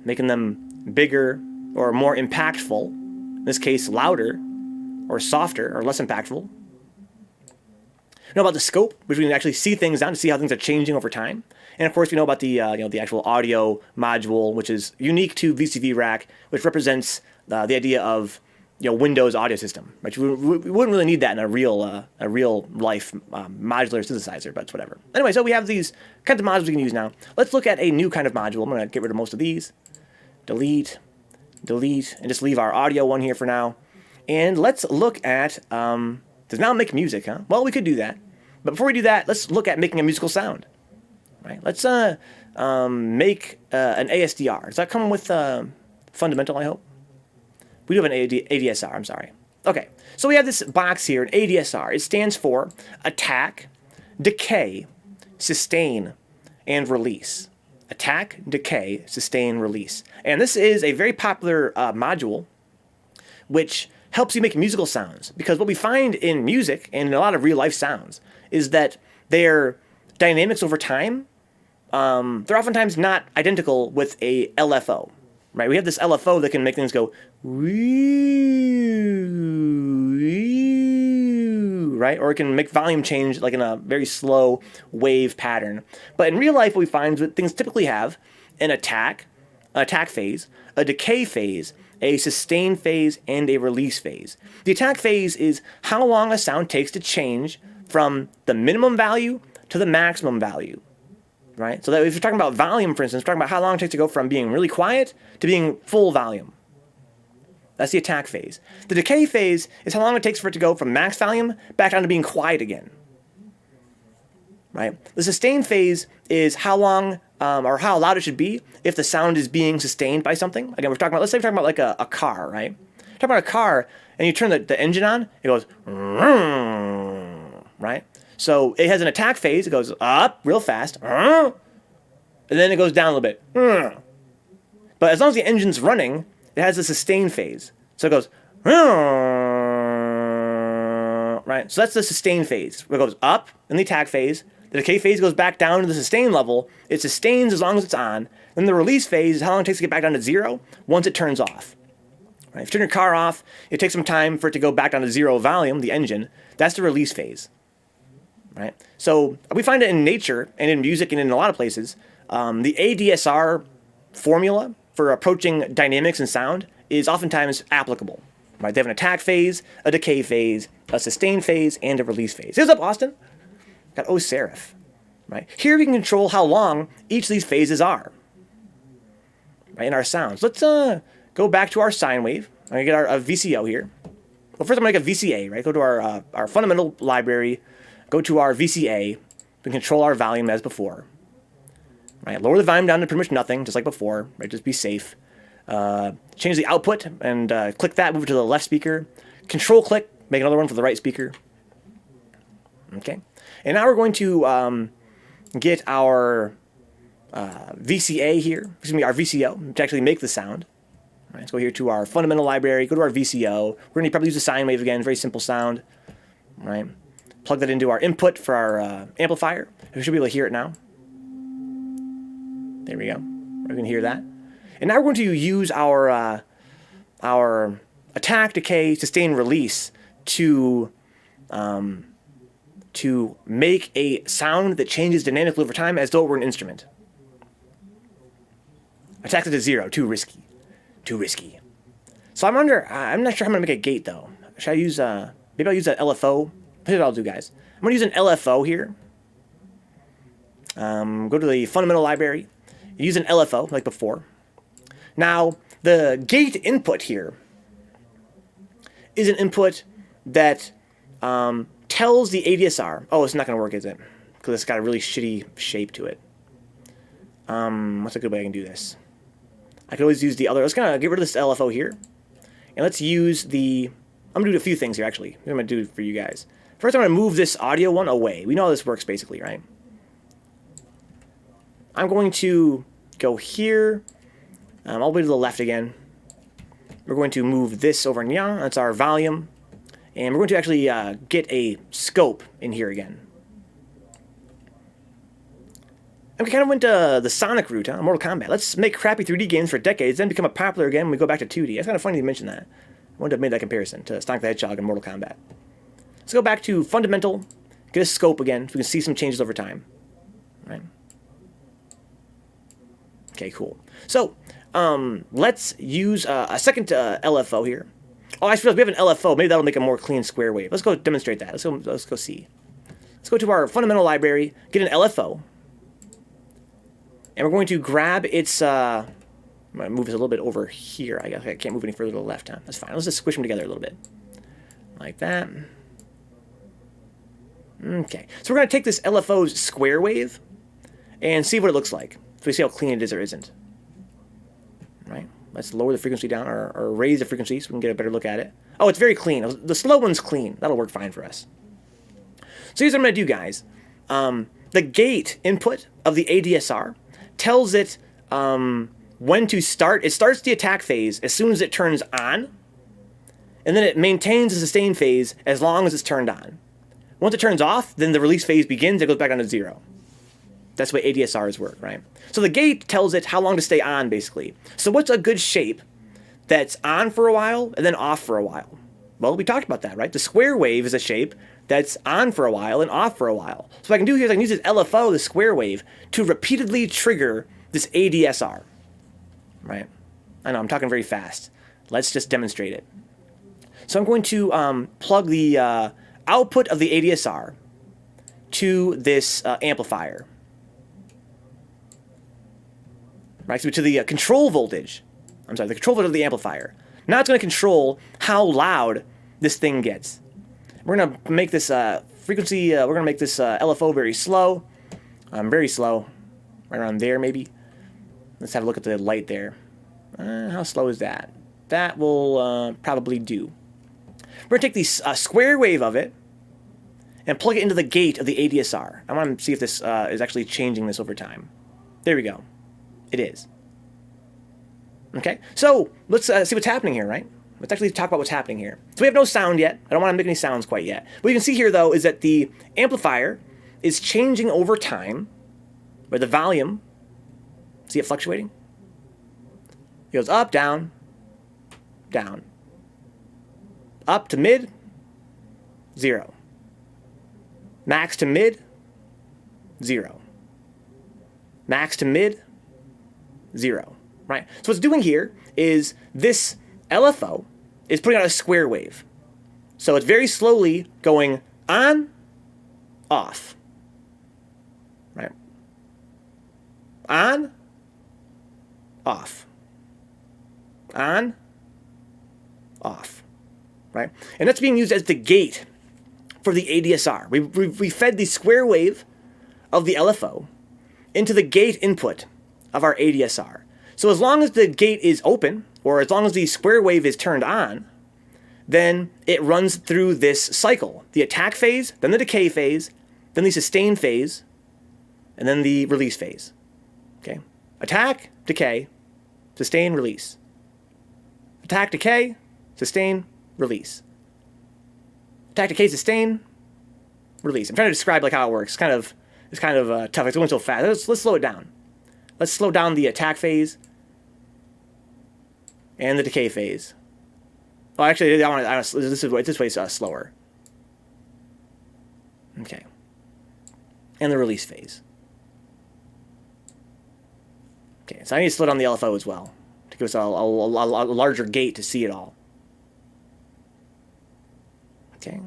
making them bigger or more impactful. In this case, louder or softer or less impactful. We know about the scope, which we can actually see things down to see how things are changing over time. And of course, we know about the the actual audio module, which is unique to VCV Rack, which represents the idea of Windows audio system. Right? We wouldn't really need that in a real life modular synthesizer, but it's whatever. Anyway, so we have these kinds of modules we can use now. Let's look at a new kind of module. I'm going to get rid of most of these. Delete, delete, and just leave our audio one here for now. And let's look at does now make music, huh? Well, we could do that. But before we do that, let's look at making a musical sound. Right? Let's make an ASDR. Does that come with fundamental, I hope? We do have an ADSR, I'm sorry. Okay, so we have this box here, an ADSR. It stands for Attack, Decay, Sustain, and Release. Attack, Decay, Sustain, Release. And this is a very popular module which helps you make musical sounds. Because what we find in music and in a lot of real-life sounds is that their dynamics over time, they're oftentimes not identical with a LFO. Right? We have this LFO that can make things go right? Or it can make volume change like in a very slow wave pattern. But in real life, what we find is that things typically have an attack phase, a decay phase, a sustain phase, and a release phase. The attack phase is how long a sound takes to change from the minimum value to the maximum value. Right? So that if you're talking about volume, for instance, we're talking about how long it takes to go from being really quiet to being full volume. That's the attack phase. The decay phase is how long it takes for it to go from max volume back down to being quiet again. Right? The sustain phase is how long or how loud it should be if the sound is being sustained by something. Again, we're talking about, let's say we're talking about like a car, right? We're talking about a car and you turn the engine on, it goes, right? So it has an attack phase. It goes up real fast, and then it goes down a little bit. But as long as the engine's running, it has a sustain phase. So it goes, right? So that's the sustain phase. It goes up in the attack phase. The decay phase goes back down to the sustain level. It sustains as long as it's on. Then the release phase is how long it takes to get back down to zero once it turns off. Right? If you turn your car off, it takes some time for it to go back down to zero volume, the engine. That's the release phase. Right? So we find it in nature and in music and in a lot of places. The ADSR formula for approaching dynamics and sound is oftentimes applicable. Right? They have an attack phase, a decay phase, a sustain phase, and a release phase. Here's up, Austin. Got O serif. Right? Here we can control how long each of these phases are. Right? In our sounds. Let's go back to our sine wave. I'm going to get our VCO here. Well, first I'm going to make a VCA. Right? Go to our fundamental library. Go to our VCA, we can control our volume as before. Right, lower the volume down to pretty much nothing, just like before. Right, just be safe. Change the output and click that, move it to the left speaker. Control click, make another one for the right speaker. Okay, and now we're going to get our VCA here, excuse me, our VCO to actually make the sound. Right, let's go here to our fundamental library, go to our VCO. We're going to probably use the sine wave again, very simple sound. Right. Plug that into our input for our amplifier. We should be able to hear it now. There we go. We can hear that. And now we're going to use our attack, decay, sustain, release to make a sound that changes dynamically over time as though it were an instrument. Attack it to zero. Too risky. Too risky. So I'm not sure how I'm going to make a gate though. Should I use maybe I'll use an LFO. Here's what I'll do, guys. I'm going to use an LFO here. Go to the fundamental library. Use an LFO like before. Now, the gate input here is an input that tells the ADSR. Oh, it's not going to work, is it? Because it's got a really shitty shape to it. What's a good way I can do this? I could always use the other. Let's kind of get rid of this LFO here. And let's use the... I'm going to do a few things here, actually. What I'm going to do for you guys. First, I'm going to move this audio one away. We know how this works, basically, right? I'm going to go here, all the way to the left again, We're going to move this over in yang. That's our volume. And we're going to actually get a scope in here again. And we kind of went the Sonic route, huh? Mortal Kombat. Let's make crappy 3D games for decades, then become popular again when we go back to 2D. That's kind of funny you mention that. I wanted to have made that comparison to Sonic the Hedgehog and Mortal Kombat. Let's go back to fundamental, get a scope again, so we can see some changes over time. Right? Okay, cool. So, let's use a second LFO here. Oh, I suppose we have an LFO. Maybe that'll make a more clean square wave. Let's go demonstrate that. Let's go see. Let's go to our fundamental library, get an LFO, and we're going to grab its. I'm going to move this a little bit over here. I guess I can't move any further to the left. Huh? That's fine. Let's just squish them together a little bit, like that. Okay. So we're going to take this LFO's square wave and see what it looks like. So we see how clean it is or isn't. Right. Let's lower the frequency down or raise the frequency so we can get a better look at it. Oh, it's very clean. The slow one's clean. That'll work fine for us. So here's what I'm going to do, guys. The gate input of the ADSR tells it when to start. It starts the attack phase as soon as it turns on, and then it maintains the sustain phase as long as it's turned on. Once it turns off, then the release phase begins. It goes back down to 0. That's the way ADSRs work, right? So the gate tells it how long to stay on, basically. So what's a good shape that's on for a while and then off for a while? Well, we talked about that, right? The square wave is a shape that's on for a while and off for a while. So what I can do here is I can use this LFO, the square wave, to repeatedly trigger this ADSR, right? I know, I'm talking very fast. Let's just demonstrate it. So I'm going to plug the output of the ADSR to this amplifier. Right, so to the control voltage. I'm sorry, the control voltage of the amplifier. Now it's going to control how loud this thing gets. We're going to make this frequency, we're going to make this LFO very slow. Very slow. Right around there, maybe. Let's have a look at the light there. How slow is that? That will probably do. We're going to take the square wave of it and plug it into the gate of the ADSR. I want to see if this is actually changing this over time. There we go. It is. Okay, so let's see what's happening here, right? Let's actually talk about what's happening here. So we have no sound yet. I don't want to make any sounds quite yet. What you can see here, though, is that the amplifier is changing over time, where the volume, see it fluctuating? It goes up, down, down. Up to mid, 0. Max to mid, 0. Max to mid, 0, right? So what's doing here is this LFO is putting out a square wave. So it's very slowly going on, off, right? On, off, on, off, right? And that's being used as the gate for the ADSR. We fed the square wave of the LFO into the gate input of our ADSR. So as long as the gate is open, or as long as the square wave is turned on, then it runs through this cycle. The attack phase, then the decay phase, then the sustain phase, and then the release phase. Okay? Attack, decay, sustain, release. Attack, decay, sustain, release. Attack, decay, sustain, release. I'm trying to describe like how it works. It's kind of tough. It's going so fast. Let's slow it down. Let's slow down the attack phase and the decay phase. Oh, actually, this way is slower. Okay. And the release phase. Okay, so I need to slow down the LFO as well to give us a larger gate to see it all. Okay.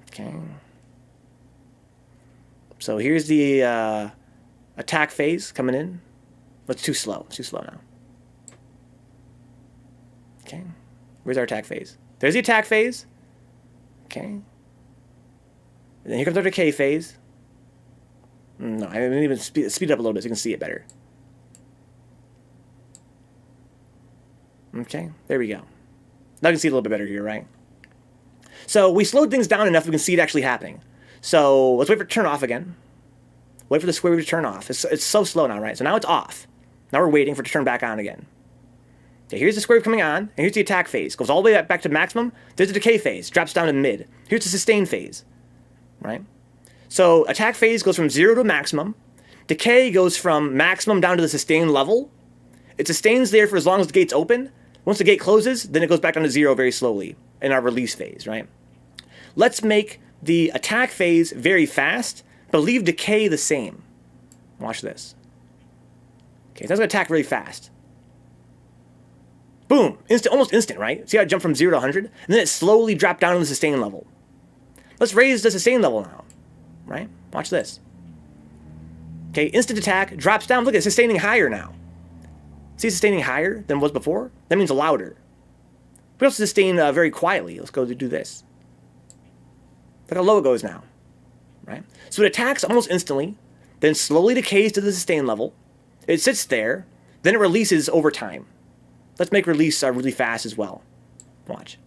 Okay. So here's the attack phase coming in. It's too slow. It's too slow now. Okay. Where's our attack phase? There's the attack phase. Okay. And then here comes our decay phase. No, I didn't even speed it up a little bit so you can see it better. Okay. There we go. Now you can see it a little bit better here, right? So we slowed things down enough we can see it actually happening. So let's wait for it to turn off again. Wait for the square wave to turn off. It's so slow now, right? So now it's off. Now we're waiting for it to turn back on again. Okay, here's the square wave coming on, and here's the attack phase. Goes all the way back to maximum. There's the decay phase, drops down to mid. Here's the sustain phase, right? So attack phase goes from 0 to maximum. Decay goes from maximum down to the sustain level. It sustains there for as long as the gate's open. Once the gate closes, then it goes back down to 0 very slowly in our release phase, right? Let's make the attack phase very fast, but leave decay the same. Watch this. Okay, so that's going to attack really fast. Boom! Almost instant, right? See how it jumped from 0 to 100? And then it slowly dropped down to the sustain level. Let's raise the sustain level now, right? Watch this. Okay, instant attack, drops down. Look at it, sustaining higher now. See, sustaining higher than was before? That means louder. We also sustain very quietly. Let's go do this. Look how low it goes now, right? So it attacks almost instantly, then slowly decays to the sustain level. It sits there, then it releases over time. Let's make release really fast as well. Watch.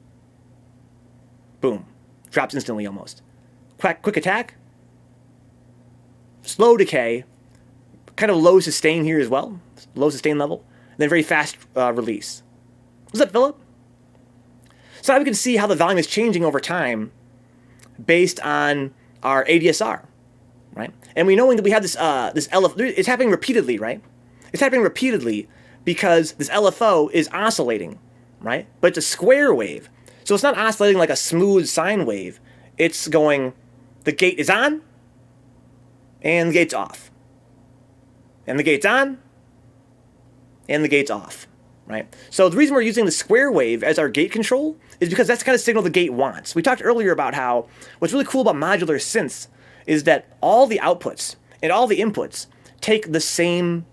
Boom. Drops instantly almost. Quick attack. Slow decay. Kind of low sustain here as well. Low sustain level. And then very fast release. What's up, Philip? So now we can see how the volume is changing over time based on our ADSR, right? And we knowing that we have this LFO, it's happening repeatedly, right? It's happening repeatedly because this LFO is oscillating, right? But it's a square wave. So it's not oscillating like a smooth sine wave. It's going, the gate is on, and the gate's off. And the gate's on, and the gate's off, right? So the reason we're using the square wave as our gate control is because that's the kind of signal the gate wants. We talked earlier about how what's really cool about modular synths is that all the outputs and all the inputs take the same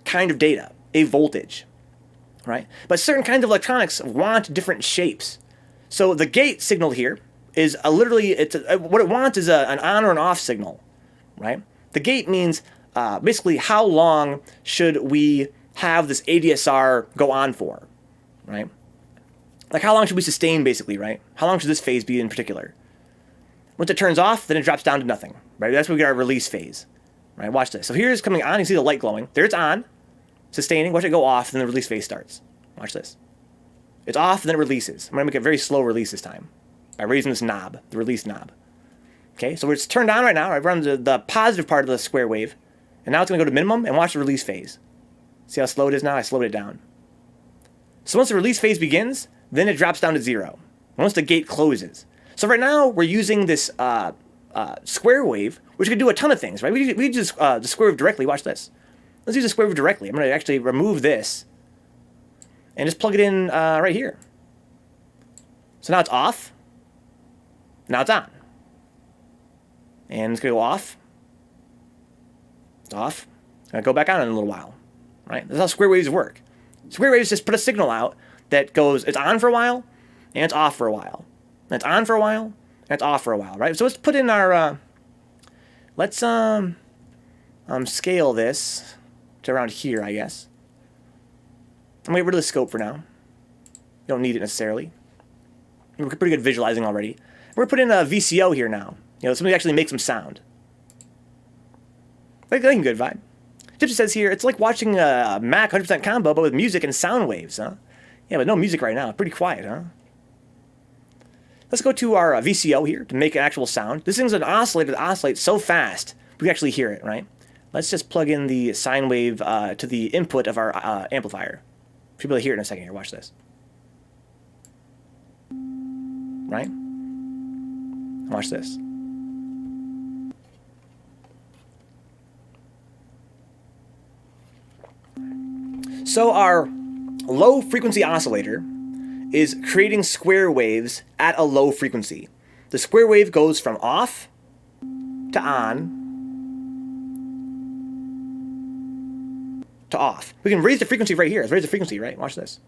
kind of data, a voltage, right? But certain kinds of electronics want different shapes. So the gate signal here is literally, what it wants is an on or an off signal, right? The gate means basically how long should we have this ADSR go on for, right? Like how long should we sustain basically, right? How long should this phase be in particular? Once it turns off, then it drops down to nothing, right? That's when we get our release phase, right? Watch this. So here's coming on, you see the light glowing. There it's on, sustaining, watch it go off, and then the release phase starts. Watch this. It's off, and then it releases. I'm gonna make a very slow release this time by raising this knob, the release knob. Okay, so it's turned on right now. I've run the positive part of the square wave, and now it's gonna go to minimum and watch the release phase. See how slow it is now? I slowed it down. So once the release phase begins, then it drops down to 0. Once the gate closes. So right now, we're using this square wave, which could do a ton of things, right? We could use the square wave directly. Watch this. Let's use the square wave directly. I'm going to actually remove this and just plug it in right here. So now it's off. Now it's on. And it's going to go off. It's off. It's going to go back on in a little while. Right? That's how square waves work. Square waves just put a signal out that goes, it's on for a while, and it's off for a while. And it's on for a while, and it's off for a while, right? So let's put in our, let's scale this to around here, I guess. I'm going to get rid of the scope for now. You don't need it necessarily. We're pretty good visualizing already. We're going to put in a VCO here now. You know, somebody actually makes some sound. Like a good vibe. Gypsy says here, it's like watching a Mac 100% combo, but with music and sound waves, huh? Yeah, but no music right now. Pretty quiet, huh? Let's go to our VCO here to make an actual sound. This thing's an oscillator that oscillates so fast, we can actually hear it, right? Let's just plug in the sine wave to the input of our amplifier. You'll be able to hear it in a second here. Watch this. Right? Watch this. So our low frequency oscillator is creating square waves at a low frequency. The square wave goes from off to on to off. We can raise the frequency right here. Let's raise the frequency, right? Watch this.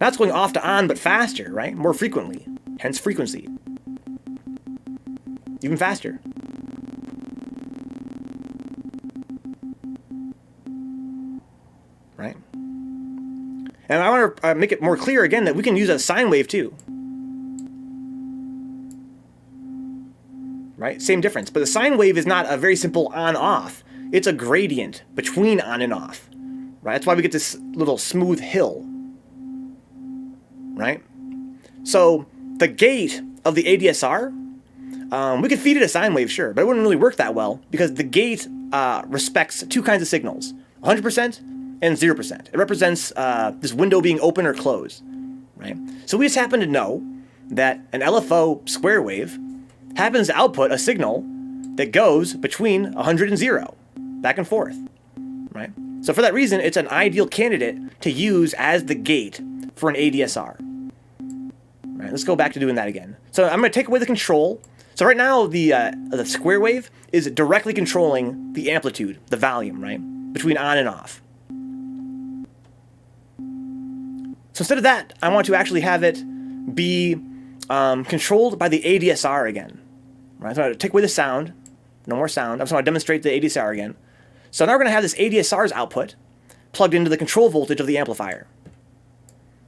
Now it's going off to on, but faster, right? More frequently. Hence frequency. Even faster. Right? And I want to make it more clear again that we can use a sine wave too. Right? Same difference. But the sine wave is not a very simple on-off. It's a gradient between on and off. right? That's why we get this little smooth hill, right? So the gate of the ADSR, we could feed it a sine wave, sure, but it wouldn't really work that well because the gate respects two kinds of signals, 100% and 0%. It represents this window being open or closed, right? So we just happen to know that an LFO square wave happens to output a signal that goes between 100 and 0, back and forth, right? So for that reason, it's an ideal candidate to use as the gate for an ADSR. Right, let's go back to doing that again. So I'm going to take away the control. So right now, the square wave is directly controlling the amplitude, the volume, right, between on and off. So instead of that, I want to actually have it be controlled by the ADSR again. Right, so I'm going to take away the sound. No more sound. I just want to demonstrate the ADSR again. So now we're going to have this ADSR's output plugged into the control voltage of the amplifier.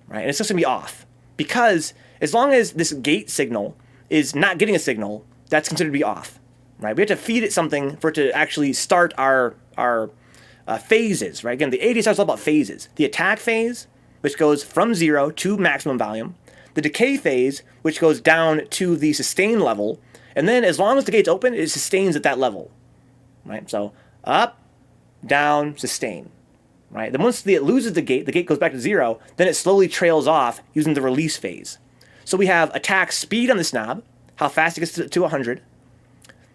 Right, and it's just going to be off. Because as long as this gate signal is not getting a signal, that's considered to be off. Right, we have to feed it something for it to actually start our phases. Right, again, the ADSR is all about phases. The attack phase, which goes from 0 to maximum volume. The decay phase, which goes down to the sustain level. And then as long as the gate's open, it sustains at that level. Right, so up, down, sustain. Right, then once it loses the gate goes back to 0, then it slowly trails off using the release phase. So we have attack speed on this knob, how fast it gets to 100.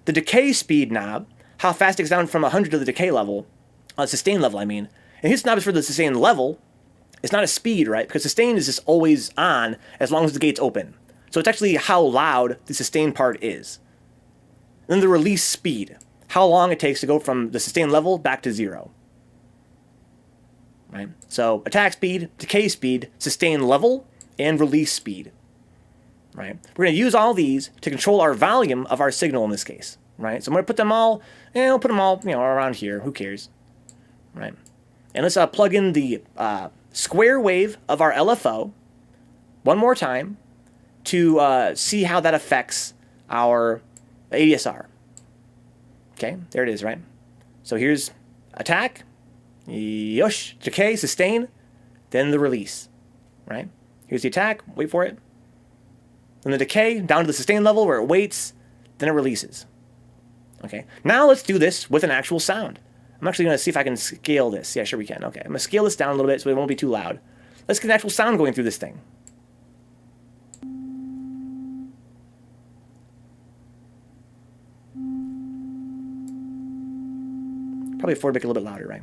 The decay speed knob, how fast it gets down from 100 to the decay level, sustain level, I mean. And this knob is for the sustain level. It's not a speed, right? Because sustain is just always on as long as the gate's open. So it's actually how loud the sustain part is. Then the release speed, how long it takes to go from the sustain level back to 0. Right? So attack speed, decay speed, sustain level, and release speed. Right? We're going to use all these to control our volume of our signal in this case. Right? So I'm going to put them all, we'll put them all, around here. Who cares? Right? And let's plug in the square wave of our LFO one more time to see how that affects our ADSR. Okay, there it is, right? So here's attack, yosh, decay, sustain, then the release, right? Here's the attack, wait for it. Then the decay, down to the sustain level where it waits, then it releases. Okay, now let's do this with an actual sound. I'm actually going to see if I can scale this. Yeah, sure we can. Okay, I'm going to scale this down a little bit so it won't be too loud. Let's get an actual sound going through this thing. Probably afford to make it a little bit louder, right?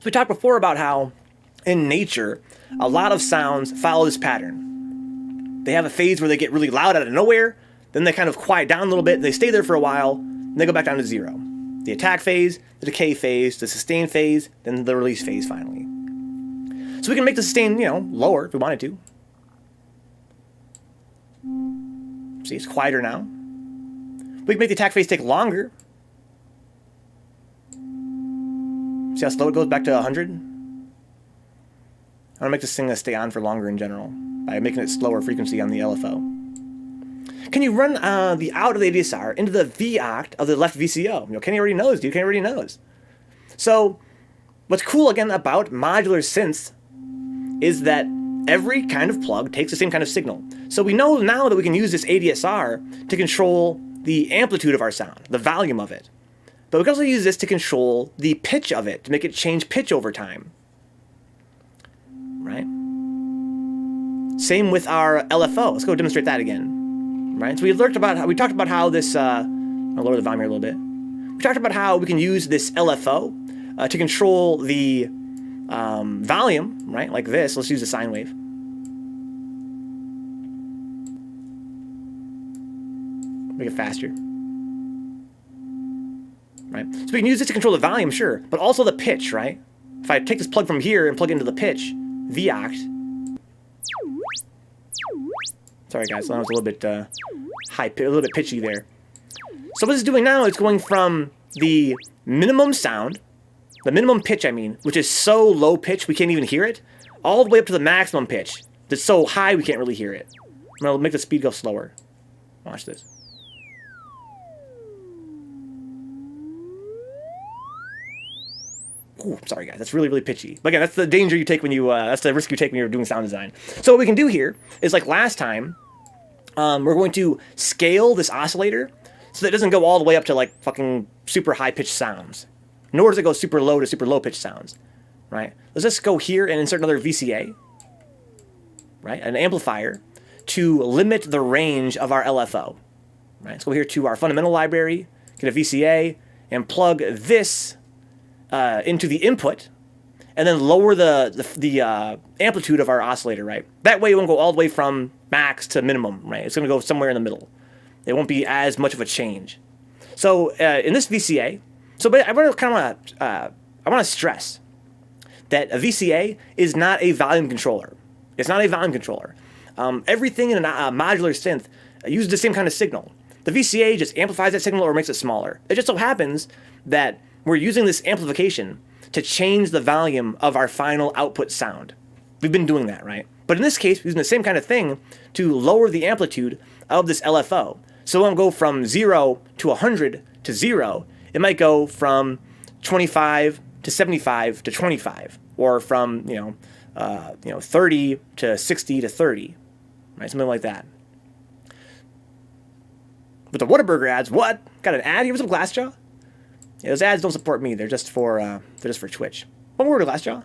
So we talked before about how in nature, a lot of sounds follow this pattern. They have a phase where they get really loud out of nowhere, then they kind of quiet down a little bit, they stay there for a while, and they go back down to 0. The attack phase, the decay phase, the sustain phase, then the release phase finally. So we can make the sustain, lower if we wanted to. See, it's quieter now. We can make the attack phase take longer. See how slow it goes back to 100? I want to make this thing stay on for longer in general by making it slower frequency on the LFO. Can you run the out of the ADSR into the V oct of the left VCO? Kenny already knows, dude. Kenny already knows. So what's cool, again, about modular synths is that every kind of plug takes the same kind of signal. So we know now that we can use this ADSR to control the amplitude of our sound, the volume of it. But we can also use this to control the pitch of it, to make it change pitch over time. Right? Same with our LFO. Let's go demonstrate that again. Right? So we talked about how this, I'll lower the volume here a little bit. We talked about how we can use this LFO to control the volume, right? Like this. Let's use a sine wave. Make it faster. Right? So we can use this to control the volume, sure, but also the pitch, right? If I take this plug from here and plug it into the pitch, V oct. Sorry guys, that was a little bit a little bit pitchy there. So what it's doing now is going from the minimum sound, the minimum pitch, I mean, which is so low pitch we can't even hear it, all the way up to the maximum pitch that's so high we can't really hear it. I'm gonna make the speed go slower. Watch this. Ooh, sorry guys, that's really, really pitchy. But again, that's the danger you take when you, that's the risk you take when you're doing sound design. So what we can do here is like last time, we're going to scale this oscillator so that it doesn't go all the way up to like fucking super high pitched sounds, nor does it go super low to super low pitched sounds, right? Let's just go here and insert another VCA, right? An amplifier to limit the range of our LFO, right? Let's go here to our fundamental library, get a VCA, and plug this into the input, and then lower the amplitude of our oscillator, right? That way it won't go all the way from max to minimum, right? It's going to go somewhere in the middle. It won't be as much of a change. So in this VCA, but I want to stress that a VCA is not a volume controller. It's not a volume controller. Everything in a modular synth uses the same kind of signal. The VCA just amplifies that signal or makes it smaller. It just so happens that we're using this amplification to change the volume of our final output sound. We've been doing that, right? But in this case, we're using the same kind of thing to lower the amplitude of this LFO. So it won't go from 0 to 100 to 0. It might go from 25 to 75 to 25, or from 30 to 60 to 30, right? Something like that. With the Whataburger ads, what? Got an ad here? What's up, Glassjaw? Yeah, those ads don't support me. They're just for Twitch. One more to Glassjaw.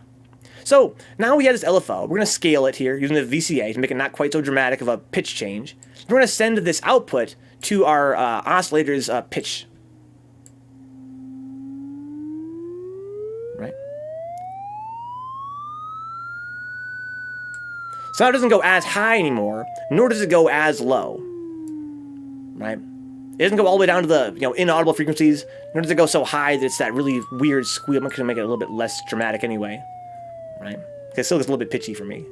So now we have this LFO. We're going to scale it here using the VCA to make it not quite so dramatic of a pitch change. We're going to send this output to our oscillator's pitch. Right? So now it doesn't go as high anymore, nor does it go as low. Right? It doesn't go all the way down to the inaudible frequencies, nor does it go so high that it's that really weird squeal. I'm going to make it a little bit less dramatic anyway, right? It still gets a little bit pitchy for me.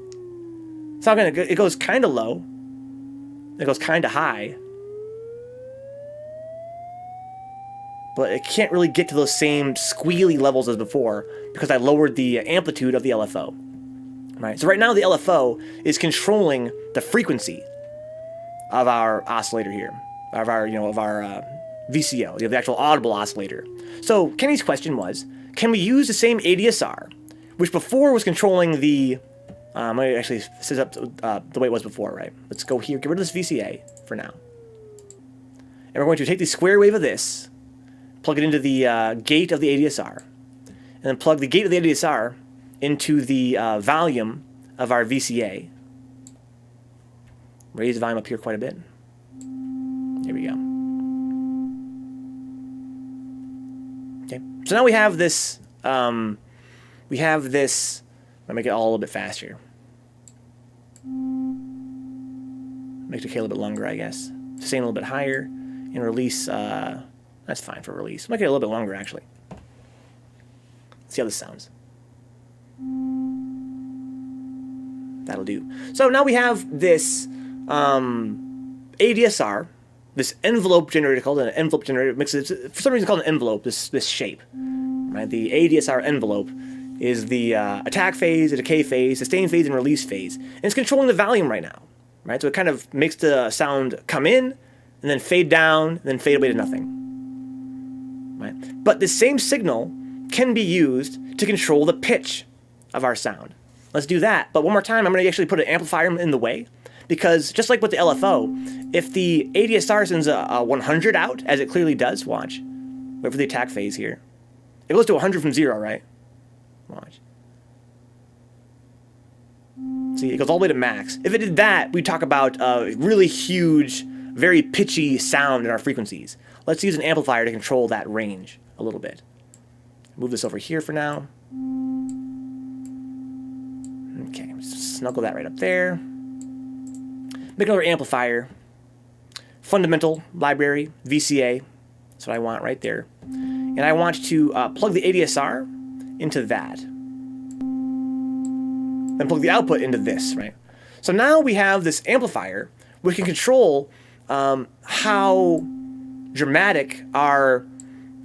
It's not going to. It goes kind of low. It goes kind of high, but it can't really get to those same squealy levels as before because I lowered the amplitude of the LFO. Right. So right now the LFO is controlling the frequency of our oscillator here. Of our VCO, the actual audible oscillator. So Kenny's question was, can we use the same ADSR, which before was controlling the, actually set it up the way it was before, right? Let's go here, get rid of this VCA for now. And we're going to take the square wave of this, plug it into the gate of the ADSR, and then plug the gate of the ADSR into the volume of our VCA. Raise the volume up here quite a bit. Here we go. Okay, so now we have this. I'll make it all a little bit faster. Make decay a little bit longer, I guess. Sustain a little bit higher, and release. That's fine for release. Make it a little bit longer, actually. Let's see how this sounds. That'll do. So now we have this ADSR. This envelope generator called an envelope generator mixes for some reason called an envelope. This shape, right? The ADSR envelope is the attack phase, the decay phase, sustain phase, and release phase, and it's controlling the volume right now, right? So it kind of makes the sound come in and then fade down, and then fade away to nothing, right? But the same signal can be used to control the pitch of our sound. Let's do that. But one more time, I'm going to actually put an amplifier in the way. Because just like with the LFO, if the ADSR sends a 100 out, as it clearly does, watch. Wait for the attack phase here. It goes to 100 from 0, right? Watch. See, it goes all the way to max. If it did that, we'd talk about a really huge, very pitchy sound in our frequencies. Let's use an amplifier to control that range a little bit. Move this over here for now. Okay, snuggle that right up there. Make another amplifier, fundamental library, VCA, that's what I want right there. And I want to plug the ADSR into that. Then plug the output into this, right? So now we have this amplifier which can control how dramatic our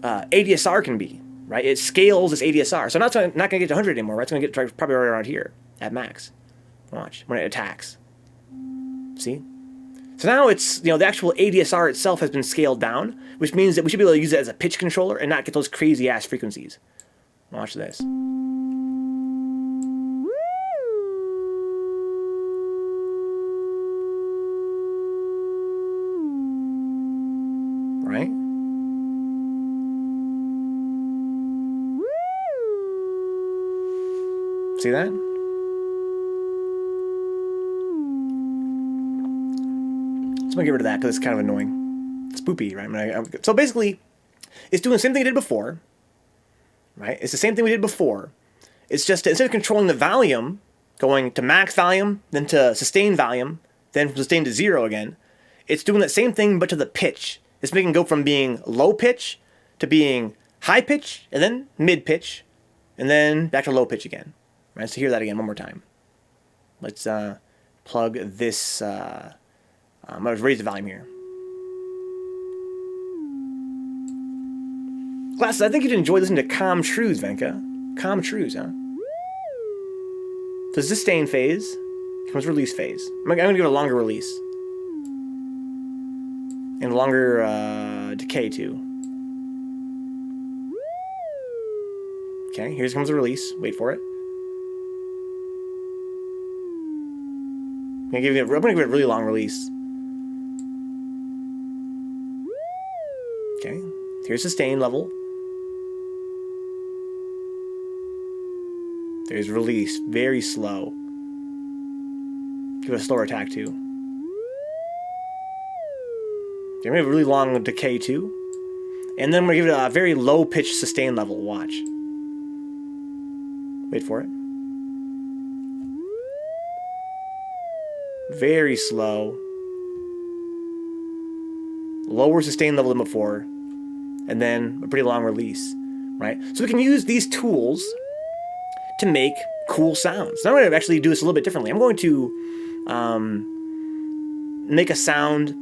ADSR can be, right? It scales this ADSR. So not going to get to 100 anymore, right? It's going to get probably right around here at max. Watch, when it attacks. See? So now it's, the actual ADSR itself has been scaled down, which means that we should be able to use it as a pitch controller and not get those crazy ass frequencies. Watch this. Right? See that? So I'm gonna get rid of that because it's kind of annoying. It's poopy, right? So basically, it's doing the same thing it did before, right? It's the same thing we did before. It's just instead of controlling the volume, going to max volume, then to sustain volume, then from sustain to 0 again, it's doing that same thing but to the pitch. It's making it go from being low pitch to being high pitch, and then mid pitch, and then back to low pitch again. Right? So hear that again one more time. Let's plug this. I'm going to raise the volume here. Glasses, I think you'd enjoy listening to calm truths, Venka. Calm truths, huh? So sustain phase, here comes release phase. I'm going to give it a longer release. And longer decay, too. Okay, here comes the release. Wait for it. I'm going to give it a really long release. Okay, here's sustain level. There's release, very slow. Give it a slower attack too. Okay, I'm gonna have a really long decay too. And then we're gonna give it a very low pitch sustain level. Watch. Wait for it. Very slow. Lower sustain level than before, and then a pretty long release, right? So we can use these tools to make cool sounds. Now I'm going to actually do this a little bit differently. I'm going to make a sound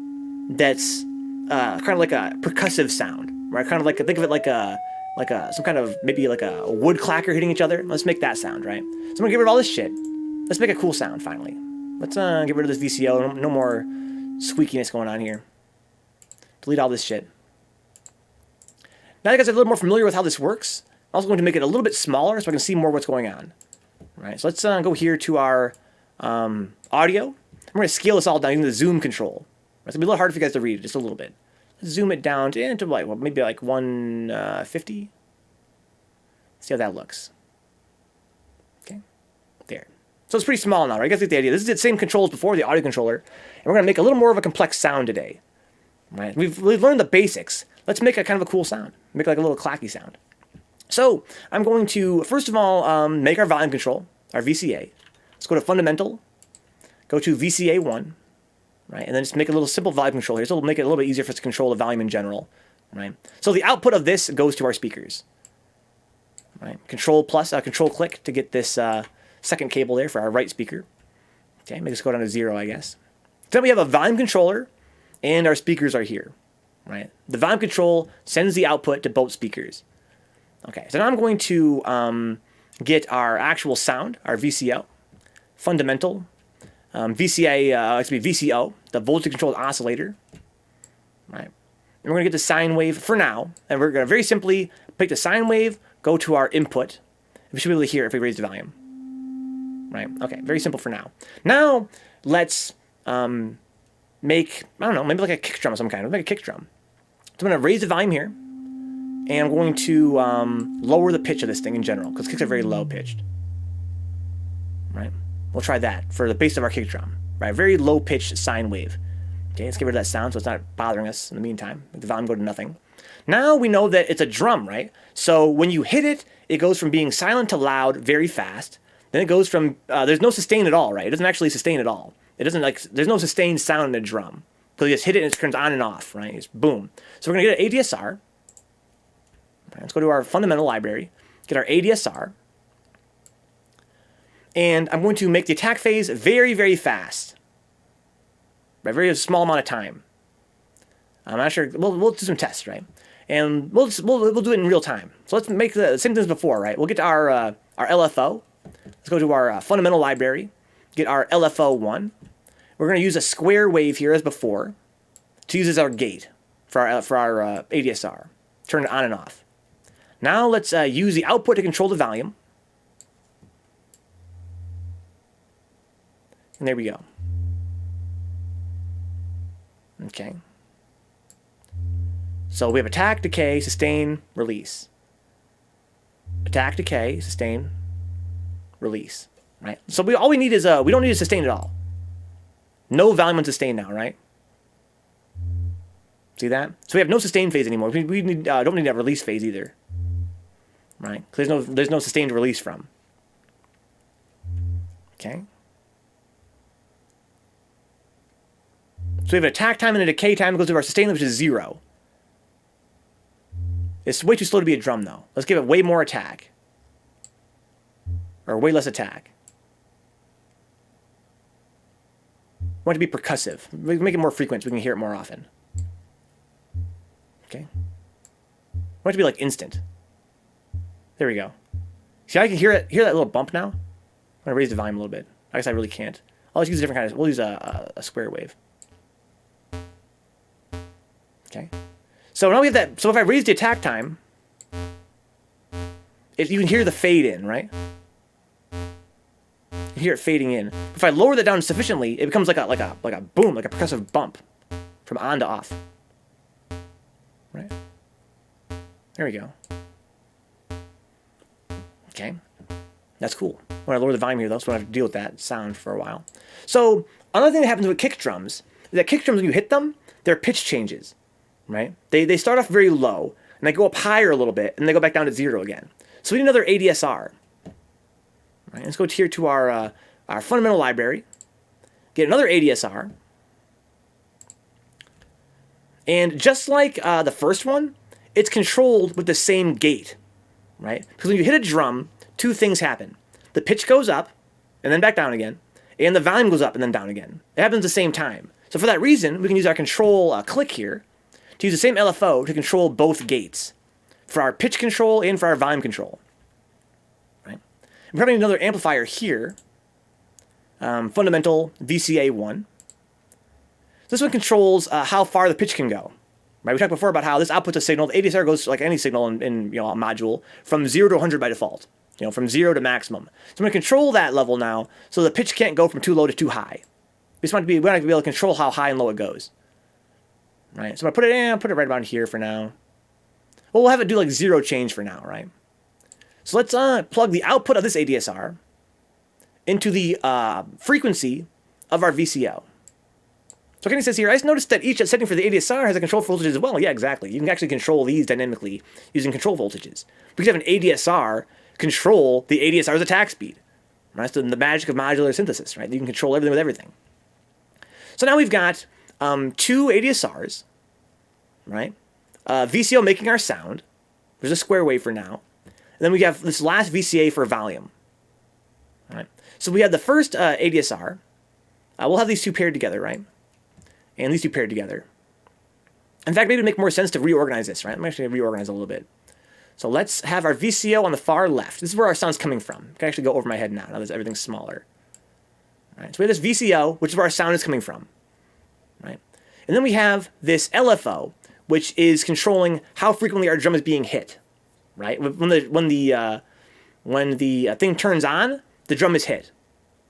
that's kind of like a percussive sound, right? Kind of like, think of it like some kind of, maybe like a wood clacker hitting each other. Let's make that sound, right? So I'm going to get rid of all this shit. Let's make a cool sound finally. Let's get rid of this VCO. No more squeakiness going on here. Delete all this shit. Now that you guys are a little more familiar with how this works, I'm also going to make it a little bit smaller so I can see more what's going on. All right, so let's go here to our audio. I'm going to scale this all down using the zoom control. It's going to be a little hard for you guys to read, just a little bit. Let's zoom it down to like, well, maybe like 150. See how that looks. Okay, there. So it's pretty small now, right? You guys get the idea. This is the same control as before, the audio controller. And we're going to make a little more of a complex sound today. Right? We've learned the basics. Let's make a kind of a cool sound. Make like a little clacky sound. So I'm going to, first of all, make our volume control, our VCA. Let's go to Fundamental, go to VCA 1, right? And then just make a little simple volume control here. So it'll make it a little bit easier for us to control the volume in general, right? So the output of this goes to our speakers, right? Control plus, control click to get this second cable there for our right speaker. Okay, make this go down to 0, I guess. Then we have a volume controller, and our speakers are here, right? The volume control sends the output to both speakers. Okay, so now I'm going to get our actual sound, our VCO, fundamental, VCO, the voltage controlled oscillator, right? And we're going to get the sine wave for now, and we're going to very simply pick the sine wave, go to our input. We should be able to hear it if we raise the volume, right? Okay, very simple for now. Now let's make, I don't know, maybe like a kick drum of some kind. Let's make a kick drum. So I'm going to raise the volume here, and I'm going to lower the pitch of this thing in general, because kicks are very low pitched. Right? We'll try that for the base of our kick drum. Right? Very low pitched sine wave. Okay, let's get rid of that sound so it's not bothering us in the meantime. Make the volume go to nothing. Now we know that it's a drum, right? So when you hit it, it goes from being silent to loud very fast. Then it goes from, there's no sustain at all, right? It doesn't actually sustain at all. It doesn't like, there's no sustained sound in a drum. So you just hit it and it turns on and off, right? It's boom. So we're going to get an ADSR. Right, let's go to our fundamental library, get our ADSR. And I'm going to make the attack phase very, very fast. By a very small amount of time. I'm not sure, we'll do some tests, right? And we'll do it in real time. So let's make the same thing as before, right? We'll get to our LFO. Let's go to our fundamental library, get our LFO1. We're going to use a square wave here as before to use as our gate for our ADSR. Turn it on and off. Now let's use the output to control the volume. And there we go. Okay. So we have attack, decay, sustain, release. Attack, decay, sustain, release. Right? So all we need is, we don't need to sustain at all. No volume on sustain now, right? See that? So we have no sustain phase anymore. We need, don't need a release phase either. Right? There's no sustain to release from. Okay. So we have an attack time and a decay time that goes to our sustain, which is 0. It's way too slow to be a drum, though. Let's give it way more attack. Or way less attack. We want it to be percussive. We can make it more frequent so we can hear it more often. Okay. We want it to be like instant. There we go. See, I can hear that little bump now? I'm going to raise the volume a little bit. I guess I really can't. I'll just use a different kind of... We'll use a square wave. Okay. So now we have that. So if I raise the attack time, you can hear the fade in, right? You hear it fading in. If I lower that down sufficiently, it becomes like a boom, like a percussive bump from on to off. Right? There we go. Okay. That's cool. When I lower the volume here, though, so I have to deal with that sound for a while. So another thing that happens with kick drums is that kick drums, when you hit them, their pitch changes. Right? They start off very low, and they go up higher a little bit, and they go back down to 0 again. So we need another ADSR. Right? Let's go here to our fundamental library, get another ADSR, and just like the first one, it's controlled with the same gate. Right? Because when you hit a drum, two things happen. The pitch goes up, and then back down again, and the volume goes up and then down again. It happens at the same time. So for that reason, we can use our control click here to use the same LFO to control both gates for our pitch control and for our volume control. Right? We probably need another amplifier here. Fundamental VCA1. This one controls how far the pitch can go. Right? We talked before about how this outputs a signal. The ADSR goes like any signal in a module from 0 to 100 by default. From 0 to maximum. So I'm going to control that level now so the pitch can't go from too low to too high. We want to be able to control how high and low it goes. Right, so I'm going to put it right about here for now. Well, we'll have it do like 0 change for now, right? So let's plug the output of this ADSR into the frequency of our VCO. So Kenny says here, I just noticed that each setting for the ADSR has a control voltage as well. Yeah, exactly. You can actually control these dynamically using control voltages. We can have an ADSR control the ADSR's attack speed. Right, so the magic of modular synthesis, right? You can control everything with everything. So now we've got 2 ADSRs, right? VCO making our sound. There's a square wave for now. And then we have this last VCA for volume. Right? So we have the first ADSR. We'll have these two paired together, right? And these two paired together. In fact, maybe it would make more sense to reorganize this, right? I'm actually going to reorganize a little bit. So let's have our VCO on the far left. This is where our sound's coming from. I can actually go over my head now that everything's smaller. All right, so we have this VCO, which is where our sound is coming from. Right? And then we have this LFO, which is controlling how frequently our drum is being hit. Right? When the thing turns on, the drum is hit.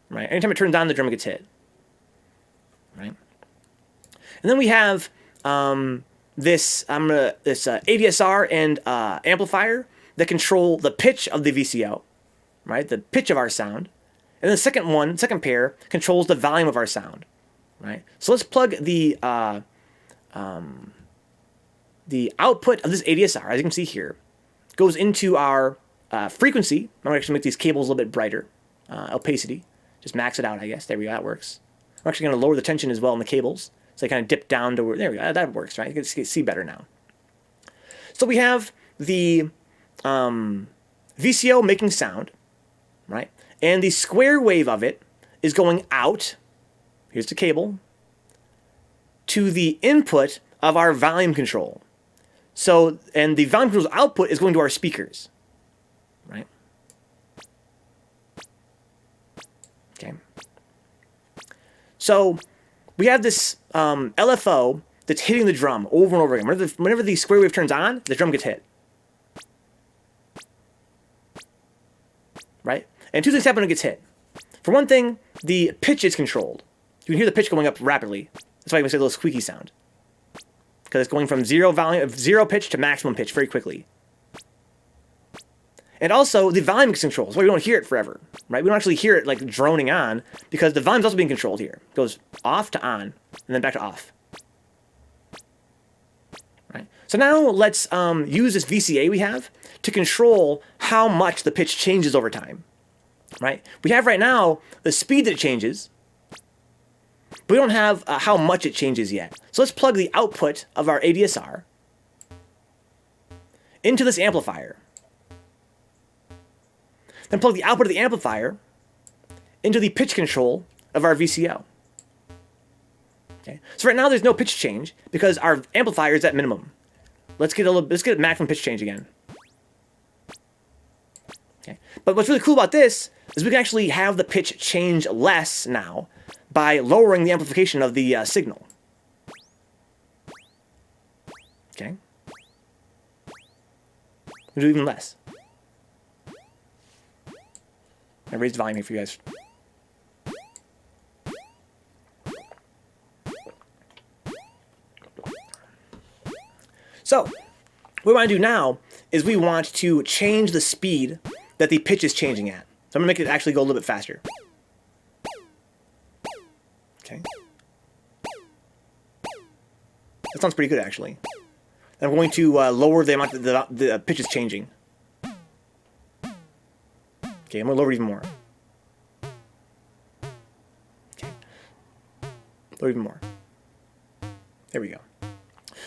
Right? Anytime it turns on, the drum gets hit. Right? And then we have this ADSR and amplifier that control the pitch of the VCO, right? The pitch of our sound. And the second pair controls the volume of our sound. Right? So let's plug the output of this ADSR, as you can see here, goes into our frequency. I'm going to actually make these cables a little bit brighter. Opacity. Just max it out, I guess. There we go. That works. I'm actually going to lower the tension as well in the cables. So they kind of dip down to where... There we go. That works, right? You can see better now. So we have the VCO making sound, right? And the square wave of it is going out... Here's the cable, to the input of our volume control. So, and the volume control's output is going to our speakers, right? Okay. So, we have this LFO that's hitting the drum over and over again. Whenever the square wave turns on, the drum gets hit. right? And two things happen when it gets hit. For one thing, the pitch is controlled. You can hear the pitch going up rapidly. That's why we say a little squeaky sound. Because it's going from zero pitch to maximum pitch very quickly. And also, the volume is controlled. That's why we don't hear it forever, right? We don't actually hear it like droning on, because the volume's also being controlled here. It goes off to on, and then back to off. Right? So now let's use this VCA we have to control how much the pitch changes over time. Right? We have right now the speed that it changes, but we don't have how much it changes yet. So let's plug the output of our ADSR into this amplifier. Then plug the output of the amplifier into the pitch control of our VCO. Okay. So right now there's no pitch change because our amplifier is at minimum. Let's get a maximum pitch change again. Okay. But what's really cool about this is we can actually have the pitch change less now by lowering the amplification of the signal. Okay. We'll do even less. I raised the volume here for you guys. So, what we want to do now is we want to change the speed that the pitch is changing at. So I'm going to make it actually go a little bit faster. Okay. That sounds pretty good, actually. And I'm going to lower the amount that the pitch is changing. Okay, I'm going to lower it even more. Okay. Lower even more. There we go.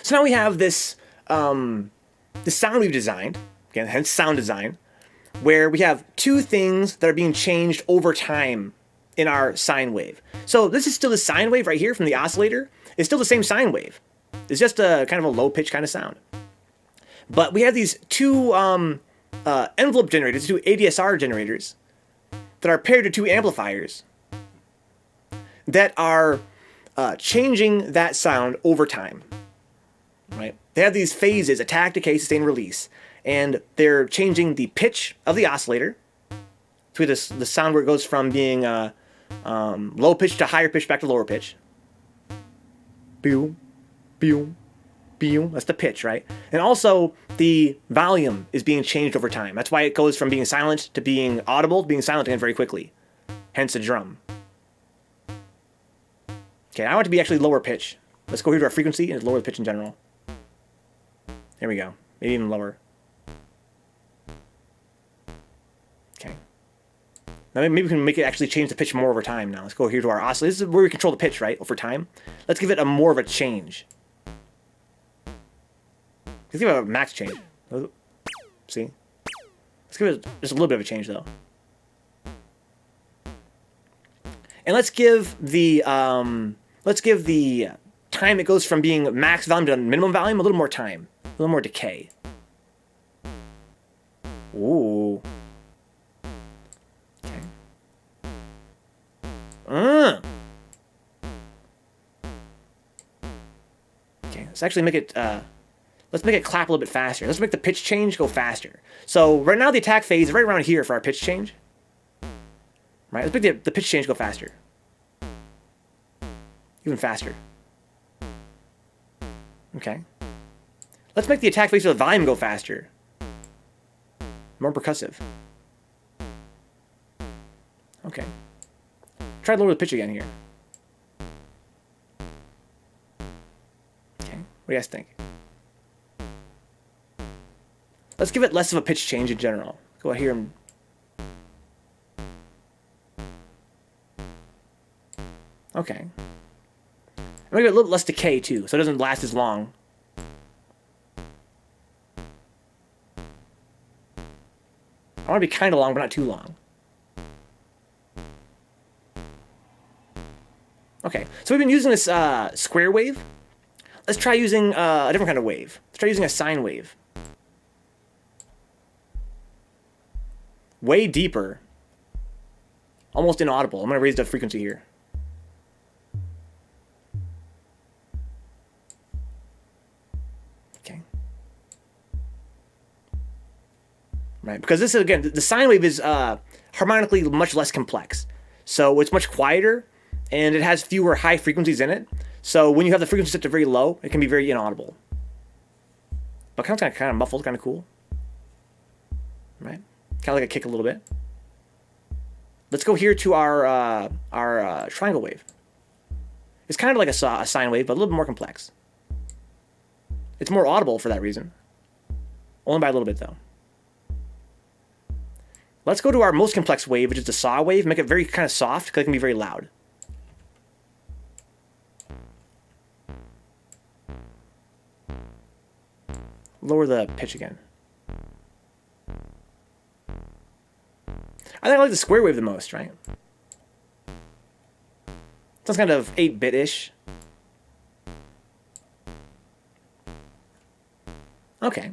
So now we have this the sound we've designed, again, hence sound design, where we have two things that are being changed over time in our sine wave. So this is still the sine wave right here from the oscillator. It's still the same sine wave. It's just a kind of a low pitch kind of sound. But we have these two envelope generators, two ADSR generators, that are paired to two amplifiers that are changing that sound over time. Right? They have these phases, Attack-Decay-Sustain-Release, and they're changing the pitch of the oscillator to the sound where it goes from being low pitch to higher pitch back to lower pitch. Pew, pew, pew. That's the pitch, right? And also the volume is being changed over time. That's why it goes from being silent to being audible to being silent again very quickly. Hence the drum. Okay, I want it to be actually lower pitch. Let's go here to our frequency and lower the pitch in general. There we go. Maybe even lower. Okay. Now maybe we can make it actually change the pitch more over time now. Let's go here to our oscillator. This is where we control the pitch, right? Over time. Let's give it a more of a change. Let's give it a max change. See? Let's give it just a little bit of a change though. And let's give the time it goes from being max volume to minimum volume a little more time. A little more decay. Ooh. Okay. Okay, let's actually make it let's make it clap a little bit faster. Let's make the pitch change go faster. So right now the attack phase is right around here for our pitch change. Right? Let's make the pitch change go faster. Even faster. Okay. Let's make the attack phase of the volume go faster. More percussive. Okay. Try to lower the pitch again here. Okay. What do you guys think? Let's give it less of a pitch change in general. Go out here and... Okay. I'm gonna give it a little less decay too, so it doesn't last as long. I want to be kind of long, but not too long. Okay, so we've been using this square wave. Let's try using a different kind of wave. Let's try using a sine wave. Way deeper. Almost inaudible. I'm going to raise the frequency here. right? Because this is, again, the sine wave is harmonically much less complex. So it's much quieter, and it has fewer high frequencies in it. So when you have the frequency set to very low, it can be very inaudible. But kind of muffled, kind of cool, right? Kind of like a kick a little bit. Let's go here to our triangle wave. It's kind of like a sine wave, but a little bit more complex. It's more audible for that reason. Only by a little bit, though. Let's go to our most complex wave, which is the saw wave. Make it very kind of soft, because it can be very loud. Lower the pitch again. I think I like the square wave the most, right? Sounds kind of 8-bit-ish. Okay.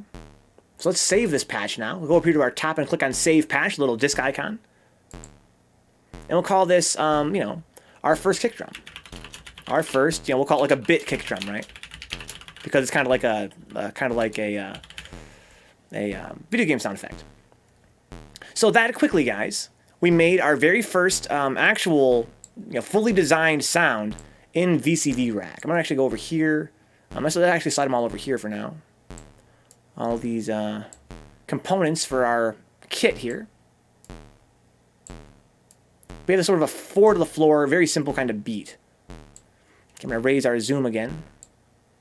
So let's save this patch now. We'll go up here to our top and click on Save Patch, little disk icon. And we'll call this, you know, our first kick drum. Our first, you know, we'll call it like a bit kick drum, right? Because it's kind of like a video game sound effect. So that quickly, guys, we made our very first actual, you know, fully designed sound in VCV Rack. I'm gonna actually go over here. I'm gonna actually slide them all over here for now. All these components for our kit here. We have this sort of a 4 to the floor, very simple kind of beat. Okay, I'm gonna raise our zoom again.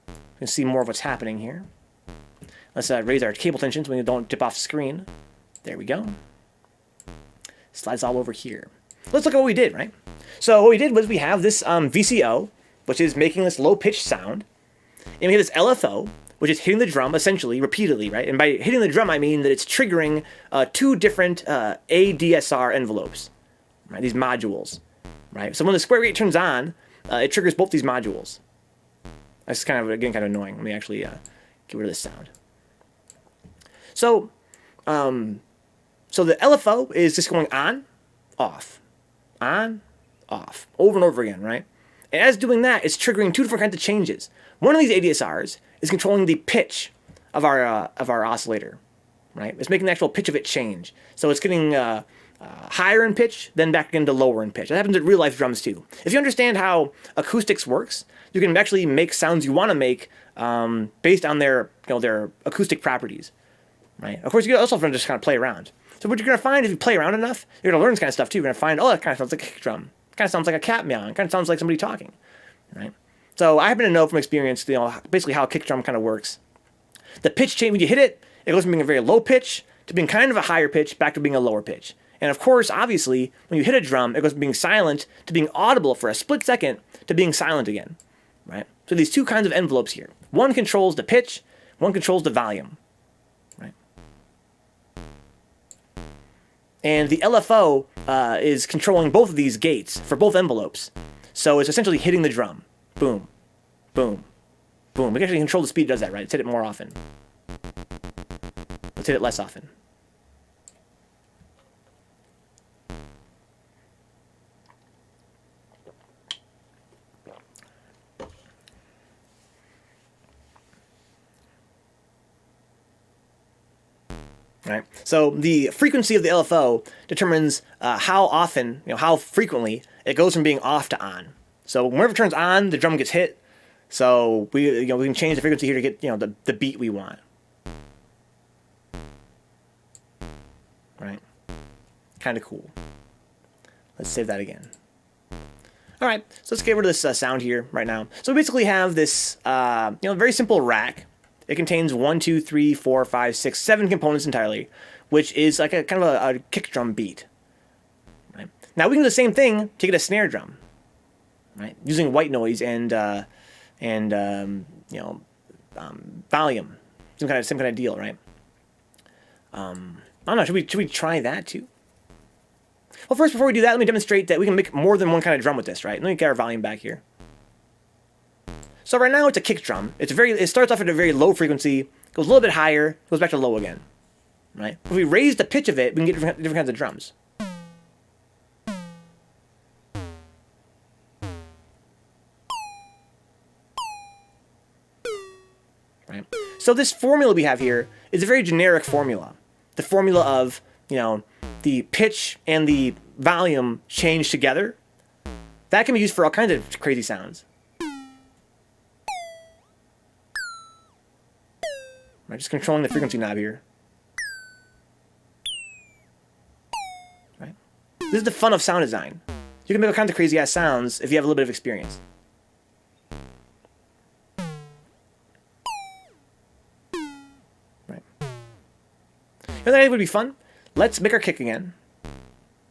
You can see more of what's happening here. Let's raise our cable tension so we don't dip off screen. There we go. Slides all over here. Let's look at what we did, right? So what we did was we have this VCO, which is making this low-pitched sound. And we have this LFO, which is hitting the drum, essentially, repeatedly, right? And by hitting the drum, I mean that it's triggering 2 different ADSR envelopes, right? These modules, right? So when the square rate turns on, it triggers both these modules. That's kind of, again, kind of annoying. Let me actually get rid of this sound. So, so the LFO is just going on, off, over and over again, right? And as doing that, it's triggering 2 different kinds of changes. One of these ADSRs is controlling the pitch of our oscillator, right? It's making the actual pitch of it change. So it's getting higher in pitch, then back again to lower in pitch. That happens at real life drums too. If you understand how acoustics works, you can actually make sounds you want to make based on their, you know, their acoustic properties, right? Of course, you can also just kind of play around. So what you're going to find if you play around enough, you're going to learn this kind of stuff too. You're going to find, oh, that kind of sounds like a kick drum. It kind of sounds like a cat meowing. It kind of sounds like somebody talking, right? So I happen to know from experience, you know, basically how a kick drum kind of works. The pitch change, when you hit it, it goes from being a very low pitch to being kind of a higher pitch back to being a lower pitch. And of course, obviously, when you hit a drum, it goes from being silent to being audible for a split second to being silent again, right? So these 2 kinds of envelopes here. One controls the pitch, one controls the volume, right? And the LFO is controlling both of these gates for both envelopes. So it's essentially hitting the drum. Boom, boom, boom. We can actually control the speed it does that, right? Let's hit it more often. Let's hit it less often. Right. So the frequency of the LFO determines how often, you know, how frequently it goes from being off to on. So whenever it turns on, the drum gets hit. So we can change the frequency here to get, you know, the beat we want. Right. Kind of cool. Let's save that again. All right. So let's get rid of this sound here right now. So we basically have this, very simple rack. It contains 1, 2, 3, 4, 5, 6, 7 components entirely, which is like a kind of a kick drum beat. Right. Now we can do the same thing to get a snare drum, right? Using white noise and volume, same kind of deal, right? I don't know. Should we try that too? Well, first, before we do that, let me demonstrate that we can make more than one kind of drum with this, right? Let me get our volume back here. So right now it's a kick drum. It starts off at a very low frequency, goes a little bit higher, goes back to low again, right? If we raise the pitch of it, we can get different kinds of drums. Right? So this formula we have here is a very generic formula. the formula of, the pitch and the volume change together, that can be used for all kinds of crazy sounds. I'm just controlling the frequency knob here. Right? This is the fun of sound design. You can make all kinds of crazy ass sounds if you have a little bit of experience. Right. That would be fun. Let's make our kick again.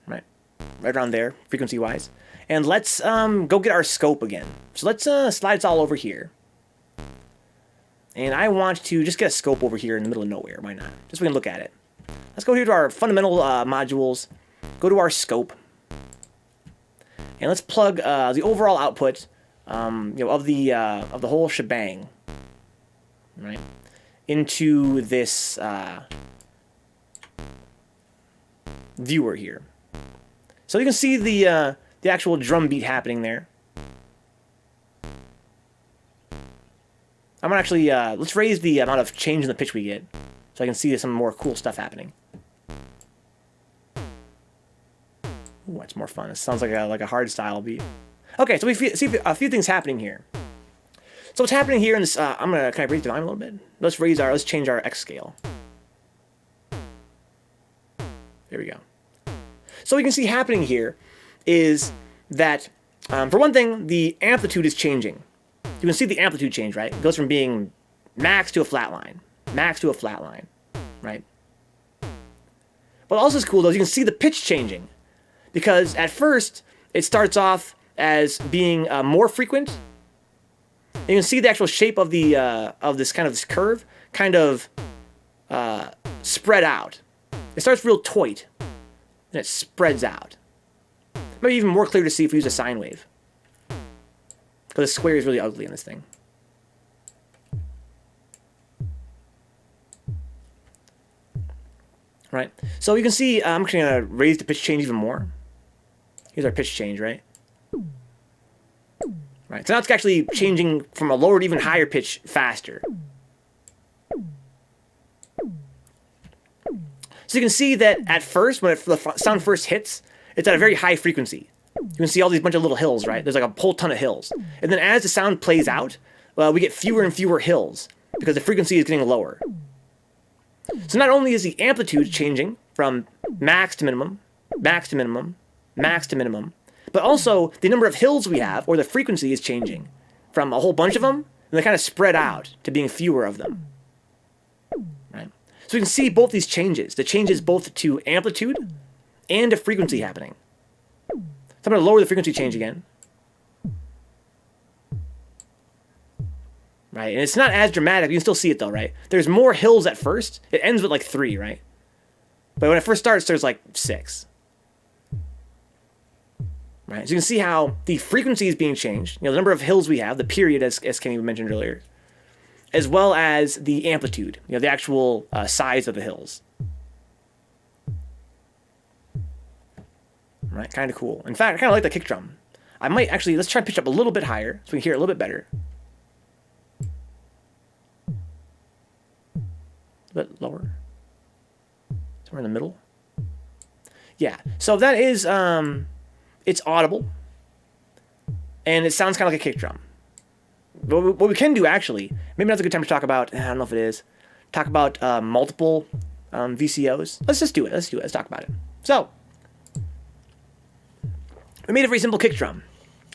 Right around there, frequency-wise. And let's go get our scope again. So let's slide this all over here. And I want to just get a scope over here in the middle of nowhere. Why not? Just so we can look at it. Let's go here to our fundamental modules. Go to our scope. And let's plug the overall output of the whole shebang, right, into this viewer here. So you can see the actual drum beat happening there. I'm gonna actually let's raise the amount of change in the pitch we get, so I can see some more cool stuff happening. Ooh, that's more fun. It sounds like a hard style beat. Okay, so we see a few things happening here. So what's happening here in this? Can I raise the volume a little bit? Let's change our X scale. There we go. So we can see happening here is that for one thing, the amplitude is changing. You can see the amplitude change, right? It goes from being max to a flat line, max to a flat line, right? What also is cool though is you can see the pitch changing, because at first it starts off as being more frequent. You can see the actual shape of the this curve kind of spread out. It starts real tight, and it spreads out. Maybe even more clear to see if we use a sine wave, because the square is really ugly in this thing. Right, so you can see I'm actually going to raise the pitch change even more. Here's our pitch change, right? Right, so now it's actually changing from a lower to even higher pitch faster. So you can see that at first, when the sound first hits, it's at a very high frequency. You can see all these bunch of little hills, right? There's like a whole ton of hills. And then as the sound plays out, we get fewer and fewer hills because the frequency is getting lower. So not only is the amplitude changing from max to minimum, max to minimum, max to minimum, but also the number of hills we have, or the frequency, is changing from a whole bunch of them, and they kind of spread out to being fewer of them. Right? So we can see both these changes. The changes both to amplitude and to frequency happening. So I'm going to lower the frequency change again. Right, and it's not as dramatic. You can still see it though, right? There's more hills at first. It ends with like 3, right? But when it first starts, there's like 6. Right, so you can see how the frequency is being changed. The number of hills we have, the period, as Kenny mentioned earlier, as well as the amplitude. The actual size of the hills. Right, kind of cool. In fact, I kind of like the kick drum. I might actually, let's try and pitch up a little bit higher so we can hear it a little bit better. A bit lower. Somewhere in the middle. Yeah, so that is, it's audible. And it sounds kind of like a kick drum. But what we can do, actually, maybe that's a good time to talk about, I don't know if it is, talk about multiple VCOs. Let's just do it. Let's talk about it. So, we made a very simple kick drum.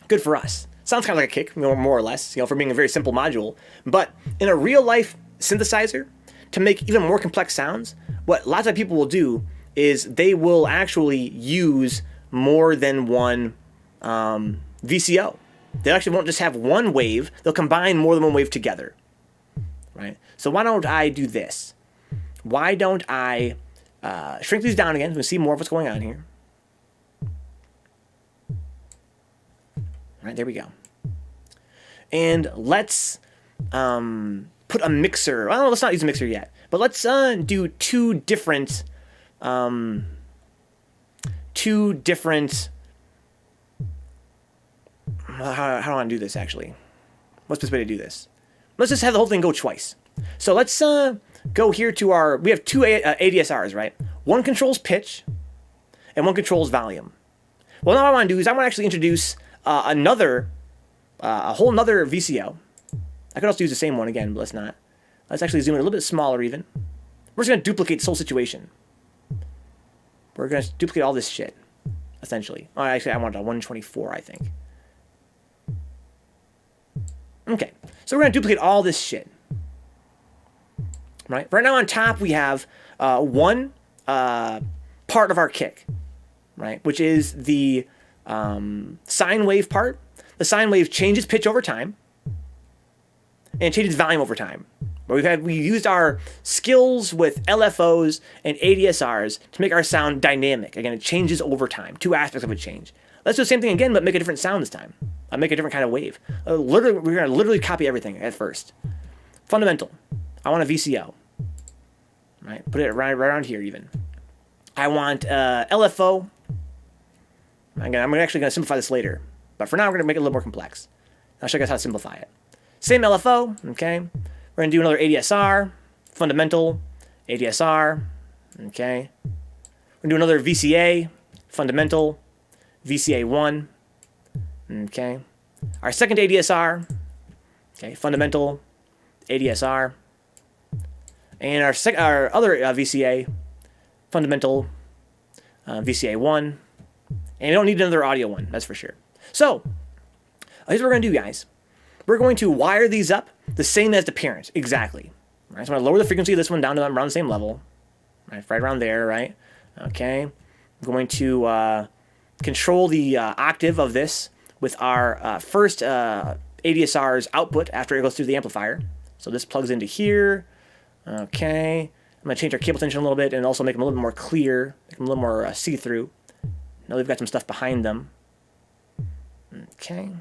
Good for us. Sounds kind of like a kick, more or less, for being a very simple module. But in a real-life synthesizer, to make even more complex sounds, what lots of people will do is they will actually use more than one VCO. They actually won't just have one wave. They'll combine more than one wave together. Right? So why don't I do this? Why don't I shrink these down again so we can see more of what's going on here. Right, there we go. And let's put a mixer. Well, let's not use a mixer yet. But let's do two different. How do I want to do this, actually? What's the best way to do this? Let's just have the whole thing go twice. So let's go here to our, we have two ADSRs, right? One controls pitch and one controls volume. Well, now what I want to do is I want to actually introduce a whole nother VCO. I could also use the same one again, but let's not. Let's actually zoom in a little bit smaller even. We're just going to duplicate this whole situation. We're going to duplicate all this shit, essentially. Oh, actually, I want a 124, I think. Okay, so we're going to duplicate all this shit. Right? Right now on top, we have one part of our kick, right? Which is the sine wave part. The sine wave changes pitch over time and changes volume over time. But we used our skills with LFOs and ADSRs to make our sound dynamic. Again, it changes over time. Two aspects of a change. Let's do the same thing again, but make a different sound this time. Make a different kind of wave. We're going to literally copy everything at first. Fundamental. I want a VCO. Right? Put it right around here even. I want LFO. Again, I'm actually going to simplify this later. But for now, we're going to make it a little more complex. I'll show you guys how to simplify it. Same LFO. Okay. We're going to do another ADSR. Fundamental. ADSR. Okay. We're going to do another VCA. Fundamental. VCA1. Okay. Our second ADSR. Okay. Fundamental. ADSR. And our other VCA, fundamental, VCA1. And we don't need another audio one, that's for sure. So, here's what we're going to do, guys. We're going to wire these up the same as the parent, exactly. Right, so I'm going to lower the frequency of this one down to around the same level. Right around there, right? Okay. I'm going to control the octave of this with our first ADSR's output after it goes through the amplifier. So this plugs into here. Okay, I'm going to change our cable tension a little bit and also make them a little bit more clear, make them a little more see-through. Now we've got some stuff behind them. Okay.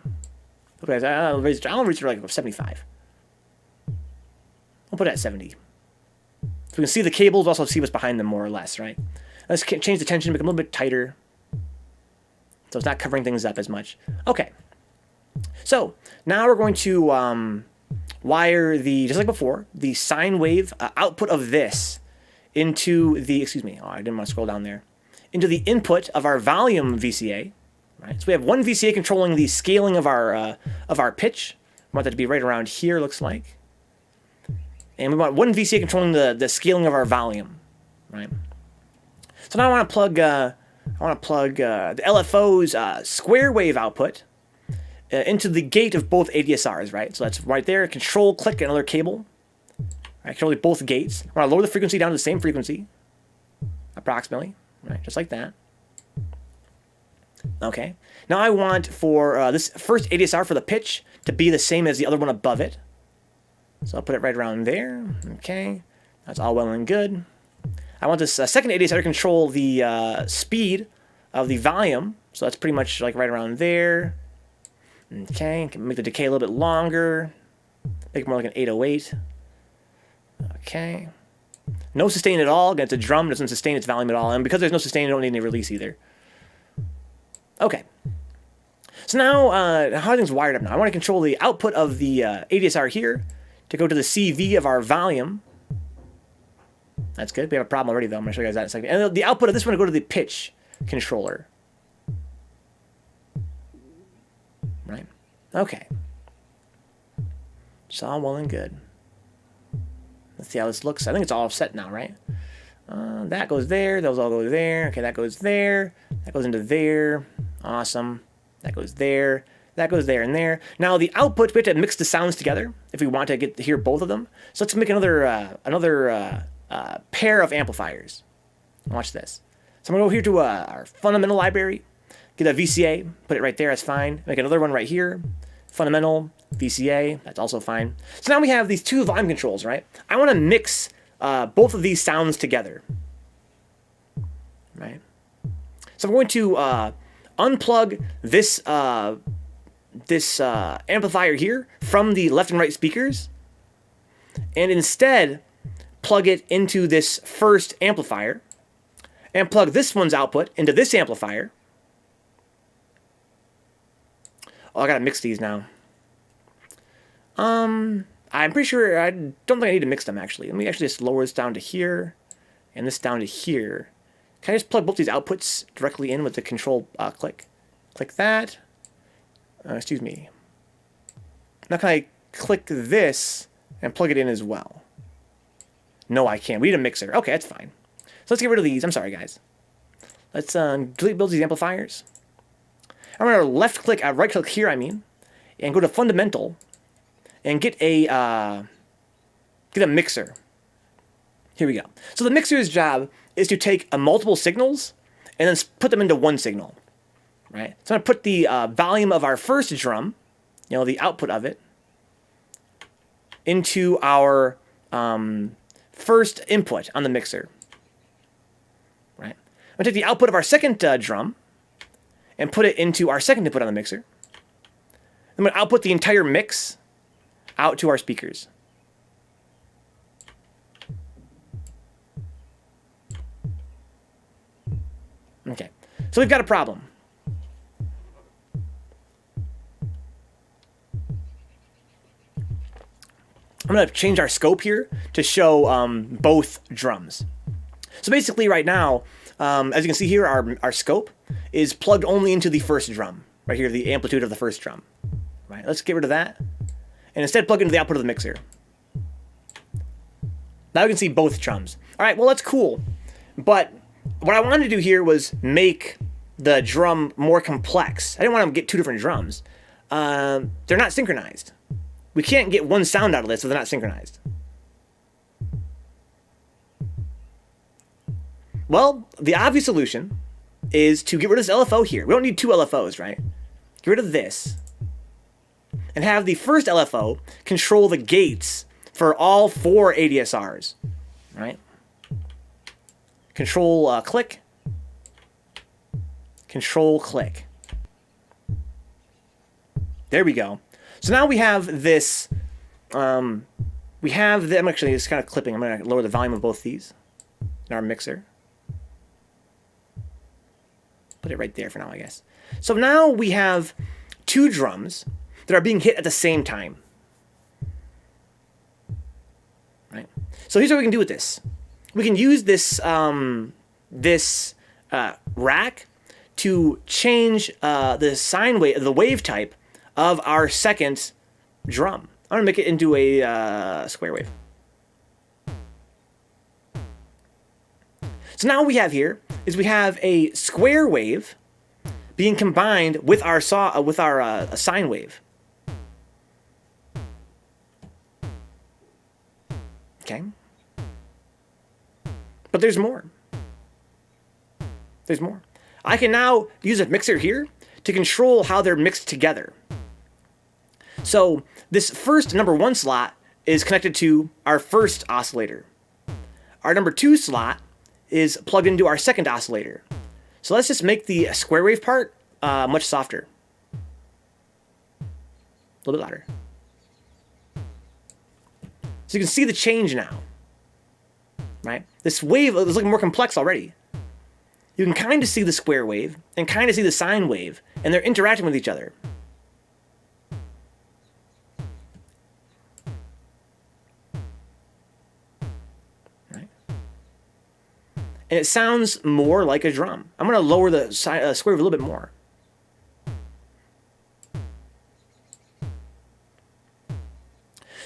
Okay, I'll raise it like 75. We'll put it at 70. So we can see the cables, also see what's behind them more or less, right? Let's change the tension, make them a little bit tighter. So it's not covering things up as much. Okay. So now we're going to wire just like before, the sine wave output of this into the, excuse me, I didn't want to scroll down there, into the input of our volume VCA, right? So we have one VCA controlling the scaling of our pitch. We want that to be right around here, looks like. And we want one VCA controlling the scaling of our volume, right? So now I want to plug the LFO's square wave output into the gate of both ADSRs, right? So that's right there. Control, click another cable. Right, control both gates. I want to lower the frequency down to the same frequency, approximately, right? Just like that. Okay. Now I want for this first ADSR for the pitch to be the same as the other one above it. So I'll put it right around there. Okay. That's all well and good. I want this second ADSR to control the speed of the volume. So that's pretty much like right around there. Okay, can make the decay a little bit longer. Make it more like an 808. Okay. No sustain at all. Again, it's a drum, it doesn't sustain its volume at all. And because there's no sustain, you don't need any release either. Okay. So now, how are things wired up now? I want to control the output of the ADSR here to go to the CV of our volume. That's good. We have a problem already, though. I'm going to show you guys that in a second. And the output of this one to go to the pitch controller. Right? Okay. It's all well and good. Let's see how this looks. I think it's all set now, right? That goes there. Those all go there. Okay, that goes there. That goes into there. Awesome. That goes there. That goes there and there. Now the output, we have to mix the sounds together if we want to get to hear both of them. So let's make another pair of amplifiers. Watch this. So I'm going to go here to our fundamental library. Get a VCA. Put it right there. That's fine. Make another one right here. Fundamental. VCA. That's also fine. So now we have these two volume controls, right? I want to mix both of these sounds together. Right? So I'm going to unplug this amplifier here from the left and right speakers, and instead plug it into this first amplifier, and plug this one's output into this amplifier. Oh, I gotta mix these now. I'm pretty sure, I don't think I need to mix them actually. Let me actually just lower this down to here and this down to here. Can I just plug both these outputs directly in with the control click? Click that. Excuse me. Now can I click this and plug it in as well? No, I can't. We need a mixer. Okay, that's fine. So let's get rid of these. I'm sorry, guys. Let's delete build these amplifiers. I'm going to left click, right click here, and go to fundamental and get a mixer. Here we go. So the mixer's job is to take multiple signals and then put them into one signal, right? So I'm going to put the volume of our first drum, the output of it, into our first input on the mixer, right? I'm going to take the output of our second drum and put it into our second input on the mixer. I'm going to output the entire mix out to our speakers. Okay, so we've got a problem. I'm going to change our scope here to show both drums. So basically right now, as you can see here, our scope is plugged only into the first drum. Right here, the amplitude of the first drum. Right, let's get rid of that. And instead plug into the output of the mixer. Now we can see both drums. All right, well, that's cool. But what I wanted to do here was make the drum more complex. I didn't want to get two different drums. They're not synchronized. We can't get one sound out of this if they're not synchronized. Well, the obvious solution is to get rid of this LFO here. We don't need two LFOs, right? Get rid of this. And have the first LFO control the gates for all 4 ADSRs, right? Control click. Control click. There we go. So now we have this, I'm actually just kind of clipping. I'm going to lower the volume of both these in our mixer. Put it right there for now, I guess. So now we have 2 drums that are being hit at the same time. Right? So here's what we can do with this. We can use this, rack to change the sine wave, the wave type of our second drum. I'm going to make it into a square wave. So now what we have here is we have a square wave being combined with our sine wave. Okay. But there's more. There's more. I can now use a mixer here to control how they're mixed together. So this first number 1 slot is connected to our first oscillator. Our number 2 slot is plugged into our second oscillator. So let's just make the square wave part much softer. A little bit louder. So you can see the change now. Right? This wave is looking more complex already. You can kind of see the square wave and kind of see the sine wave, and they're interacting with each other. Right? And it sounds more like a drum. I'm going to lower the square wave a little bit more.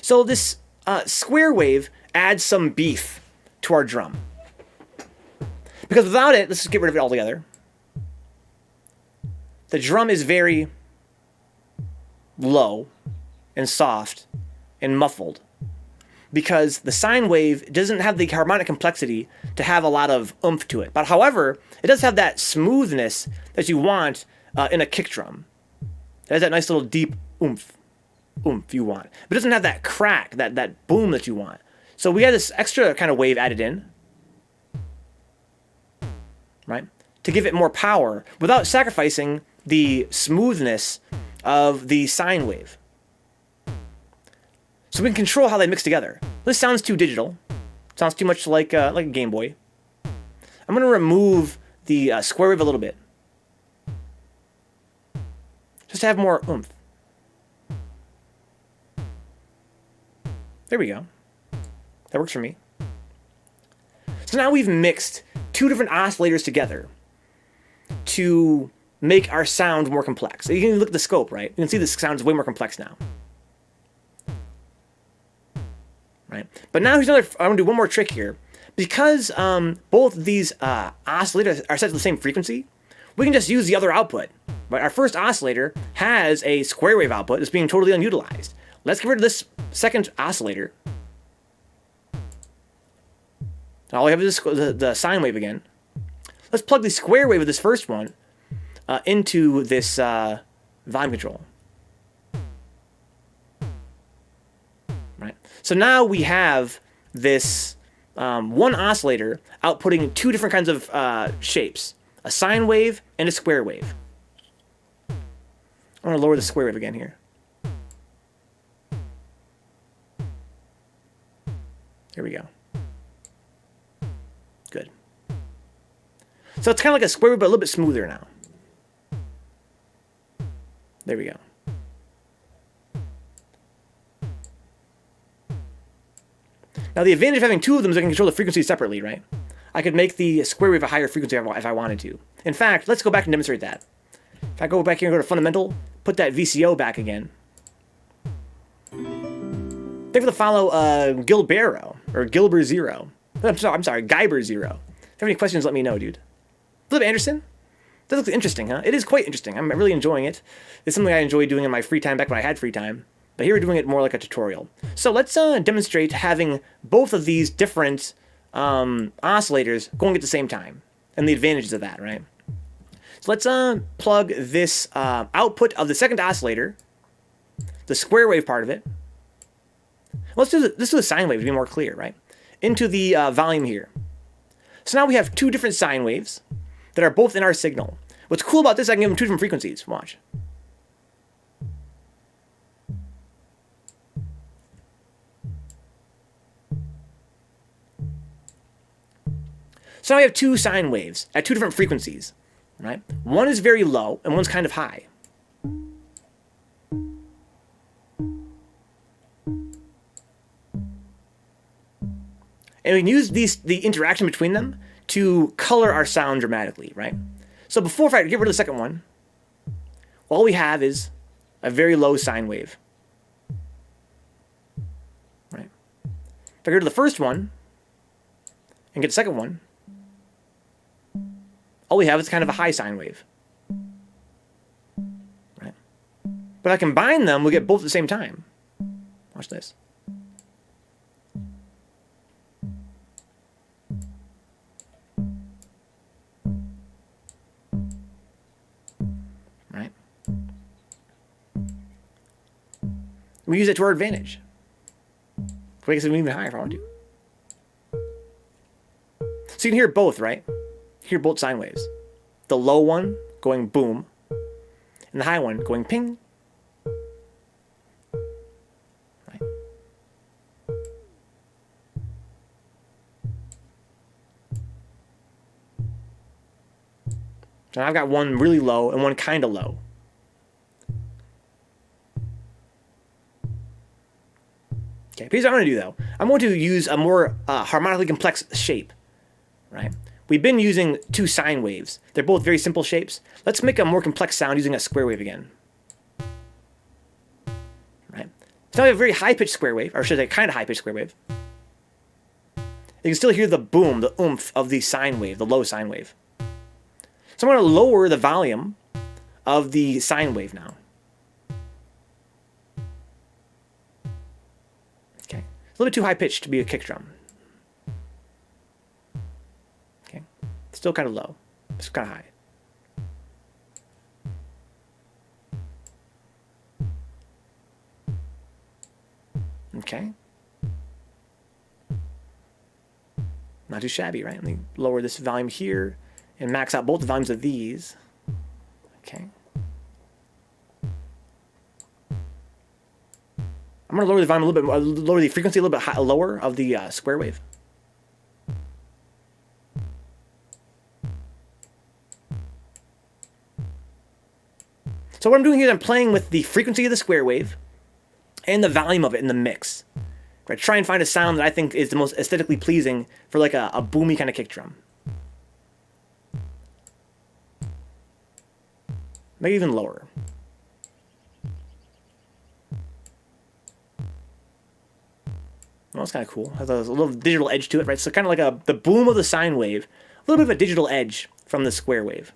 So this square wave adds some beef to our drum. Because without it, let's just get rid of it altogether. The drum is very low and soft and muffled because the sine wave doesn't have the harmonic complexity to have a lot of oomph to it. But however, it does have that smoothness that you want in a kick drum. It has that nice little deep oomph you want. But it doesn't have that crack, that boom that you want. So we have this extra kind of wave added in, right, to give it more power without sacrificing the smoothness of the sine wave. So we can control how they mix together. This sounds too digital. Sounds too much like a Game Boy. I'm going to remove the square wave a little bit, just to have more oomph. There we go. That works for me. So now we've mixed two different oscillators together to make our sound more complex. You can look at the scope, right? You can see the sound is way more complex now. Right? But now here's another, I'm gonna do one more trick here. Because both of these oscillators are set to the same frequency, we can just use the other output. Right? Our first oscillator has a square wave output that's being totally unutilized. Let's get rid of this second oscillator. All we have is the sine wave again. Let's plug the square wave of this first one into this volume control. Right. So now we have this one oscillator outputting two different kinds of shapes: a sine wave and a square wave. I'm going to lower the square wave again here. Here we go. Good. So it's kind of like a square wave, but a little bit smoother now. There we go. Now the advantage of having two of them is I can control the frequencies separately, right? I could make the square wave a higher frequency if I wanted to. In fact, let's go back and demonstrate that. If I go back here and go to fundamental, put that VCO back again. Thank you for the follow, Gilbero, or Gilber0. I'm sorry, Geiber0. If you have any questions, let me know, dude. Philip Anderson? That looks interesting, huh? It is quite interesting. I'm really enjoying it. It's something I enjoy doing in my free time back when I had free time. But here we're doing it more like a tutorial. So let's demonstrate having both of these different oscillators going at the same time. And the advantages of that, right? So let's plug this output of the second oscillator, the square wave part of it. Let's do the sine wave to be more clear, right? Into the volume here. So now we have two different sine waves that are both in our signal. What's cool about this, I can give them two different frequencies. Watch. So now we have two sine waves at two different frequencies, right? One is very low and one's kind of high. And we can use the interaction between them to color our sound dramatically, right? So before, if I get rid of the second one, all we have is a very low sine wave, right? If I go to the first one and get the second one, all we have is kind of a high sine wave, right? But if I combine them, we'll get both at the same time. Watch this. Right? We use it to our advantage. We can even higher if I want to. So you can hear both, right? Hear both sine waves. The low one going boom, and the high one going ping. Right. So I've got one really low and one kind of low. Okay, here's what I'm going to do though. I'm going to use a more harmonically complex shape, right? We've been using two sine waves. They're both very simple shapes. Let's make a more complex sound using a square wave again. Right? So now we have a very high-pitched square wave, or should I say kind of high-pitched square wave. You can still hear the boom, the oomph of the sine wave, the low sine wave. So I'm going to lower the volume of the sine wave now. Okay. It's a little bit too high-pitched to be a kick drum. Still kind of low. It's kind of high. Okay. Not too shabby, right? Let me lower this volume here and max out both the volumes of these. Okay. I'm going to lower the volume a little bit, lower the frequency a little bit lower of the square wave. So what I'm doing here is I'm playing with the frequency of the square wave and the volume of it in the mix. Right? Try and find a sound that I think is the most aesthetically pleasing for like a boomy kind of kick drum. Maybe even lower. Well, that's kind of cool. Has a little digital edge to it, right? So kind of like the boom of the sine wave, a little bit of a digital edge from the square wave.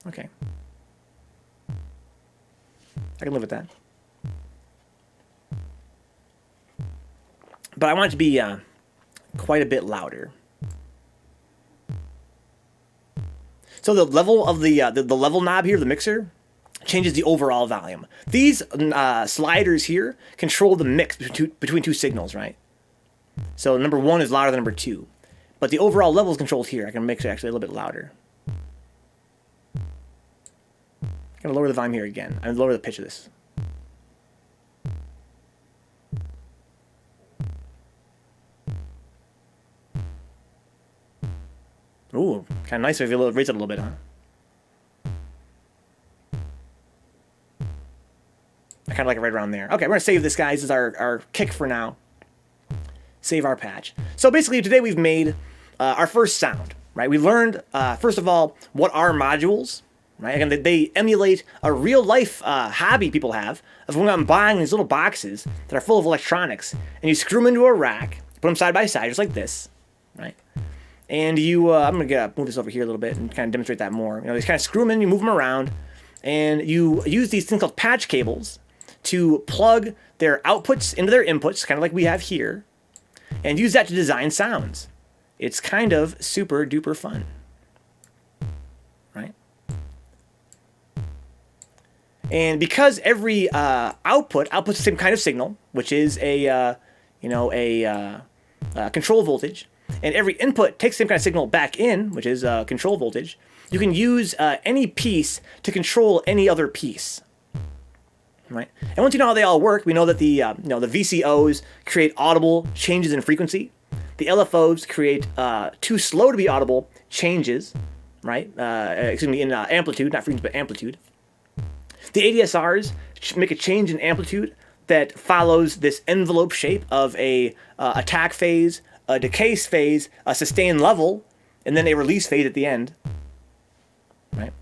Okay. I can live with that. But I want it to be quite a bit louder. So the level of the level knob here, the mixer, changes the overall volume. These sliders here control the mix between two signals, right? So number 1 is louder than number 2. But the overall level is controlled here. I can mix it actually a little bit louder. I'm going to lower the volume here again. I'm going to lower the pitch of this. Ooh, kind of nice if you raise it a little bit, huh? I kind of like it right around there. Okay, we're going to save this, guys. This is our kick for now. Save our patch. So basically, today we've made our first sound, right? We learned, first of all, what are modules, right? Again, they emulate a real-life hobby people have of going out and buying these little boxes that are full of electronics, and you screw them into a rack, put them side by side, just like this, right? And you, I'm going to move this over here a little bit and kind of demonstrate that more. You know, you kind of screw them in, you move them around, and you use these things called patch cables to plug their outputs into their inputs, kind of like we have here, and use that to design sounds. It's kind of super duper fun, right? And because every outputs the same kind of signal, which is a control voltage, and every input takes the same kind of signal back in, which is control voltage, you can use any piece to control any other piece. Right? And once you know how they all work, we know that the VCOs create audible changes in frequency. The LFOs create too slow to be audible changes, right? In amplitude, not frequency, but amplitude. The ADSRs make a change in amplitude that follows this envelope shape of a attack phase, a decay phase, a sustain level, and then a release phase at the end. Right?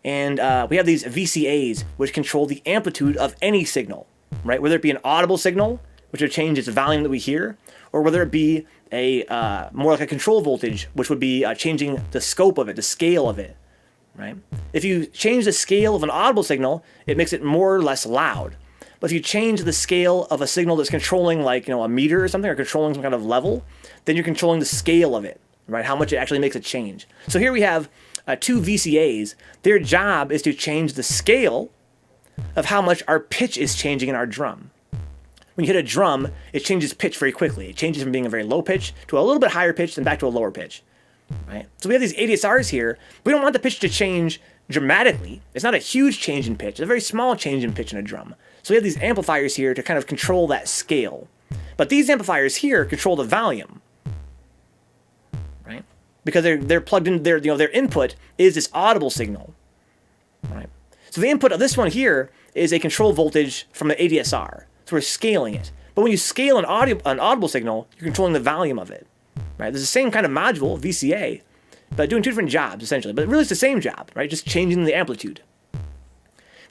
And we have these VCAs, which control the amplitude of any signal, right? Whether it be an audible signal, which would change its volume that we hear, or whether it be a more like a control voltage, which would be changing the scope of it, the scale of it, right? If you change the scale of an audible signal, it makes it more or less loud. But if you change the scale of a signal that's controlling, like, a meter or something, or controlling some kind of level, then you're controlling the scale of it, right? How much it actually makes a change. So here we have two VCAs. Their job is to change the scale of how much our pitch is changing in our drum. When you hit a drum, it changes pitch very quickly. It changes from being a very low pitch to a little bit higher pitch, then back to a lower pitch. Right? So we have these ADSRs here. We don't want the pitch to change dramatically. It's not a huge change in pitch. It's a very small change in pitch in a drum. So we have these amplifiers here to kind of control that scale. But these amplifiers here control the volume. Right? Because they're plugged in, their input is this audible signal. Right? So the input of this one here is a control voltage from the ADSR. So we're scaling it. But when you scale an audible signal, you're controlling the volume of it. Right? There's the same kind of module, VCA, but doing two different jobs, essentially. But really it's the same job, right? Just changing the amplitude. We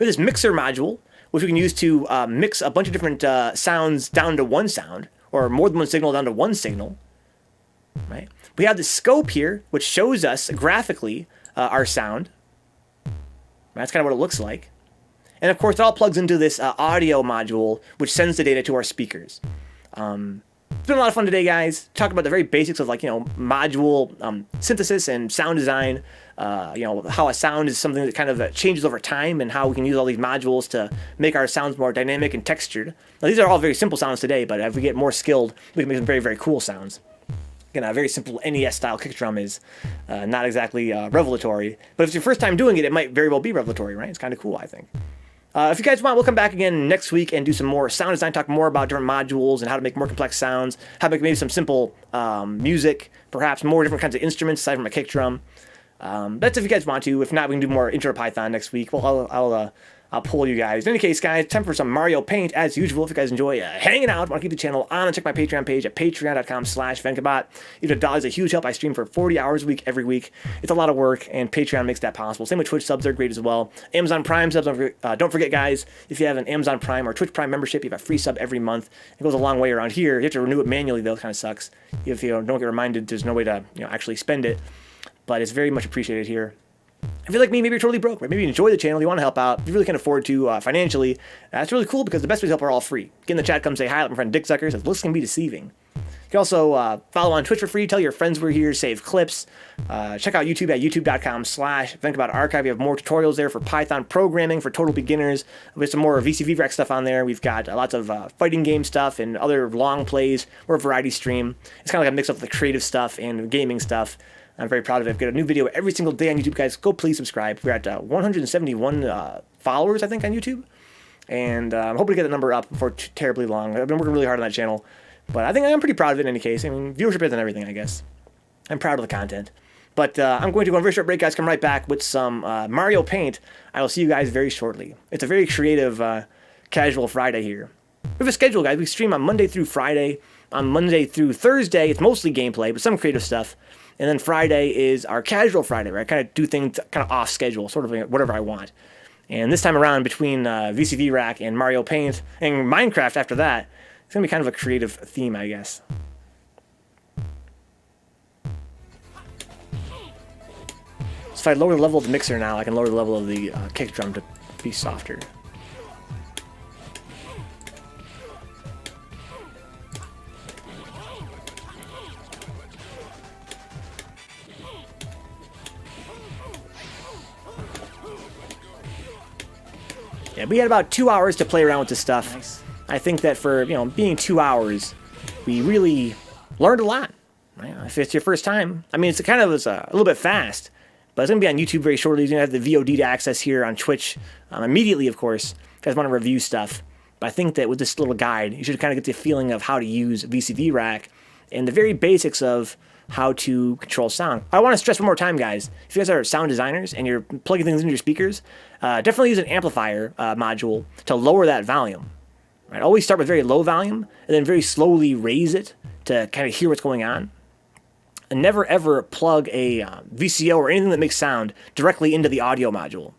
have this mixer module, which we can use to mix a bunch of different sounds down to one sound, or more than one signal down to one signal. Right? We have the scope here, which shows us graphically our sound. Right? That's kind of what it looks like. And of course, it all plugs into this audio module, which sends the data to our speakers. It's been a lot of fun today, guys. Talk about the very basics of module synthesis and sound design. How a sound is something that kind of changes over time, and how we can use all these modules to make our sounds more dynamic and textured. Now, these are all very simple sounds today, but if we get more skilled, we can make some very, very cool sounds. Again, a very simple NES-style kick drum is not exactly revelatory, but if it's your first time doing it, it might very well be revelatory, right? It's kind of cool, I think. If you guys want, we'll come back again next week and do some more sound design, talk more about different modules and how to make more complex sounds, how to make maybe some simple music, perhaps more different kinds of instruments aside from a kick drum. That's if you guys want to. If not, we can do more Intro to Python next week. Well, I'll pull you guys. In any case, guys, time for some Mario Paint as usual. If you guys enjoy hanging out, want to keep the channel on, and check my Patreon page at patreon.com/Vencabot. Even $1 is a huge help. I stream for 40 hours a week every week. It's a lot of work, and Patreon makes that possible. Same with Twitch subs, are great as well. Amazon Prime subs, don't forget, guys, if you have an Amazon Prime or Twitch Prime membership, you have a free sub every month. It goes a long way around here. You have to renew it manually, though. It kind of sucks. If you don't get reminded, there's no way to actually spend it, but it's very much appreciated here. If you're like me, maybe you're totally broke, right? Maybe you enjoy the channel, you want to help out, you really can't afford to financially. That's really cool because the best ways to help are all free. Get in the chat, come say hi, like my friend Dick Sucker says, looks can be deceiving. You can also follow on Twitch for free, tell your friends we're here, save clips. Check out YouTube at youtube.com/Vencabot Archive. We have more tutorials there for Python programming for total beginners. We have some more VCV Rack stuff on there. We've got lots of fighting game stuff and other long plays. We're a variety stream. It's kind of like a mix of the creative stuff and gaming stuff. I'm very proud of it. I've got a new video every single day on YouTube, guys. Go please subscribe. We're at 171 followers, I think, on YouTube. And I'm hoping to get the number up before terribly long. I've been working really hard on that channel. But I think I'm pretty proud of it in any case. I mean, viewership isn't everything, I guess. I'm proud of the content. But I'm going to go on a very short break, guys. Come right back with some Mario Paint. I will see you guys very shortly. It's a very creative, casual Friday here. We have a schedule, guys. We stream on Monday through Friday. On Monday through Thursday, it's mostly gameplay, but some creative stuff. And then Friday is our casual Friday, where I kind of do things kind of off schedule, sort of whatever I want. And this time around, between VCV Rack and Mario Paint and Minecraft after that, it's going to be kind of a creative theme, I guess. So if I lower the level of the mixer now, I can lower the level of the kick drum to be softer. Yeah, we had about 2 hours to play around with this stuff. Nice. I think that for being 2 hours, we really learned a lot. Right? If it's your first time, I mean, it's kind of a little bit fast, but it's gonna be on YouTube very shortly. You're gonna have the VOD to access here on Twitch immediately, of course, if you guys want to review stuff. But I think that with this little guide, you should kind of get the feeling of how to use VCV Rack and the very basics of how to control sound. I want to stress one more time, guys. If you guys are sound designers and you're plugging things into your speakers, definitely use an amplifier module to lower that volume. Right? Always start with very low volume and then very slowly raise it to kind of hear what's going on. And never ever plug a VCO or anything that makes sound directly into the audio module.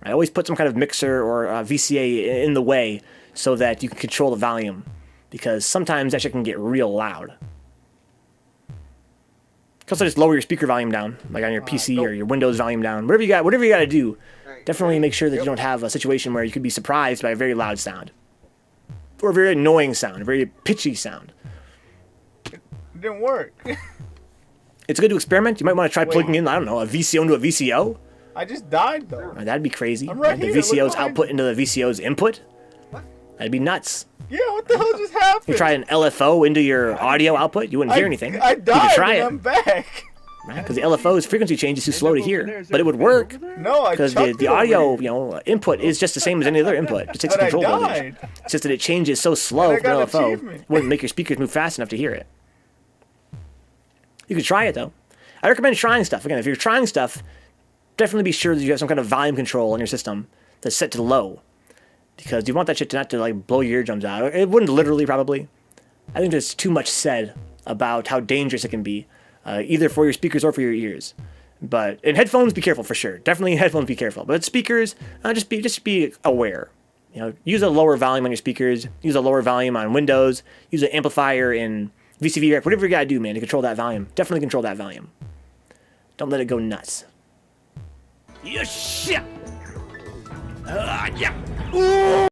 Right? Always put some kind of mixer or VCA in the way so that you can control the volume, because sometimes that shit can get real loud. Also, just lower your speaker volume down, like on your PC or your Windows volume down. Whatever you got to do, definitely make sure that you don't have a situation where you could be surprised by a very loud sound. Or a very annoying sound, a very pitchy sound. It didn't work. It's good to experiment. You might want to try plugging in, I don't know, a VCO into a VCO. I just died, though. That'd be crazy. I'm right the here, VCO's output into the VCO's input. What? That'd be nuts. Yeah, what the hell just happened? You try an LFO into your audio output, you wouldn't hear anything. I died, you could try I'm back. Right? Because the LFO's frequency change is too slow to hear. But it would work. No, because the audio input is just the same as any other input. It takes control voltage. It's just that it changes so slow from LFO, it wouldn't make your speakers move fast enough to hear it. You could try it, though. I recommend trying stuff. Again, if you're trying stuff, definitely be sure that you have some kind of volume control in your system that's set to low. Because you want that shit not to like blow your eardrums out. It wouldn't literally, probably. I think there's too much said about how dangerous it can be, either for your speakers or for your ears. But in headphones, be careful for sure. Definitely in headphones, be careful. But speakers, just be aware. Use a lower volume on your speakers. Use a lower volume on Windows. Use an amplifier in VCV Rack. Whatever you gotta do, man, to control that volume. Definitely control that volume. Don't let it go nuts. Yeah. Ooh.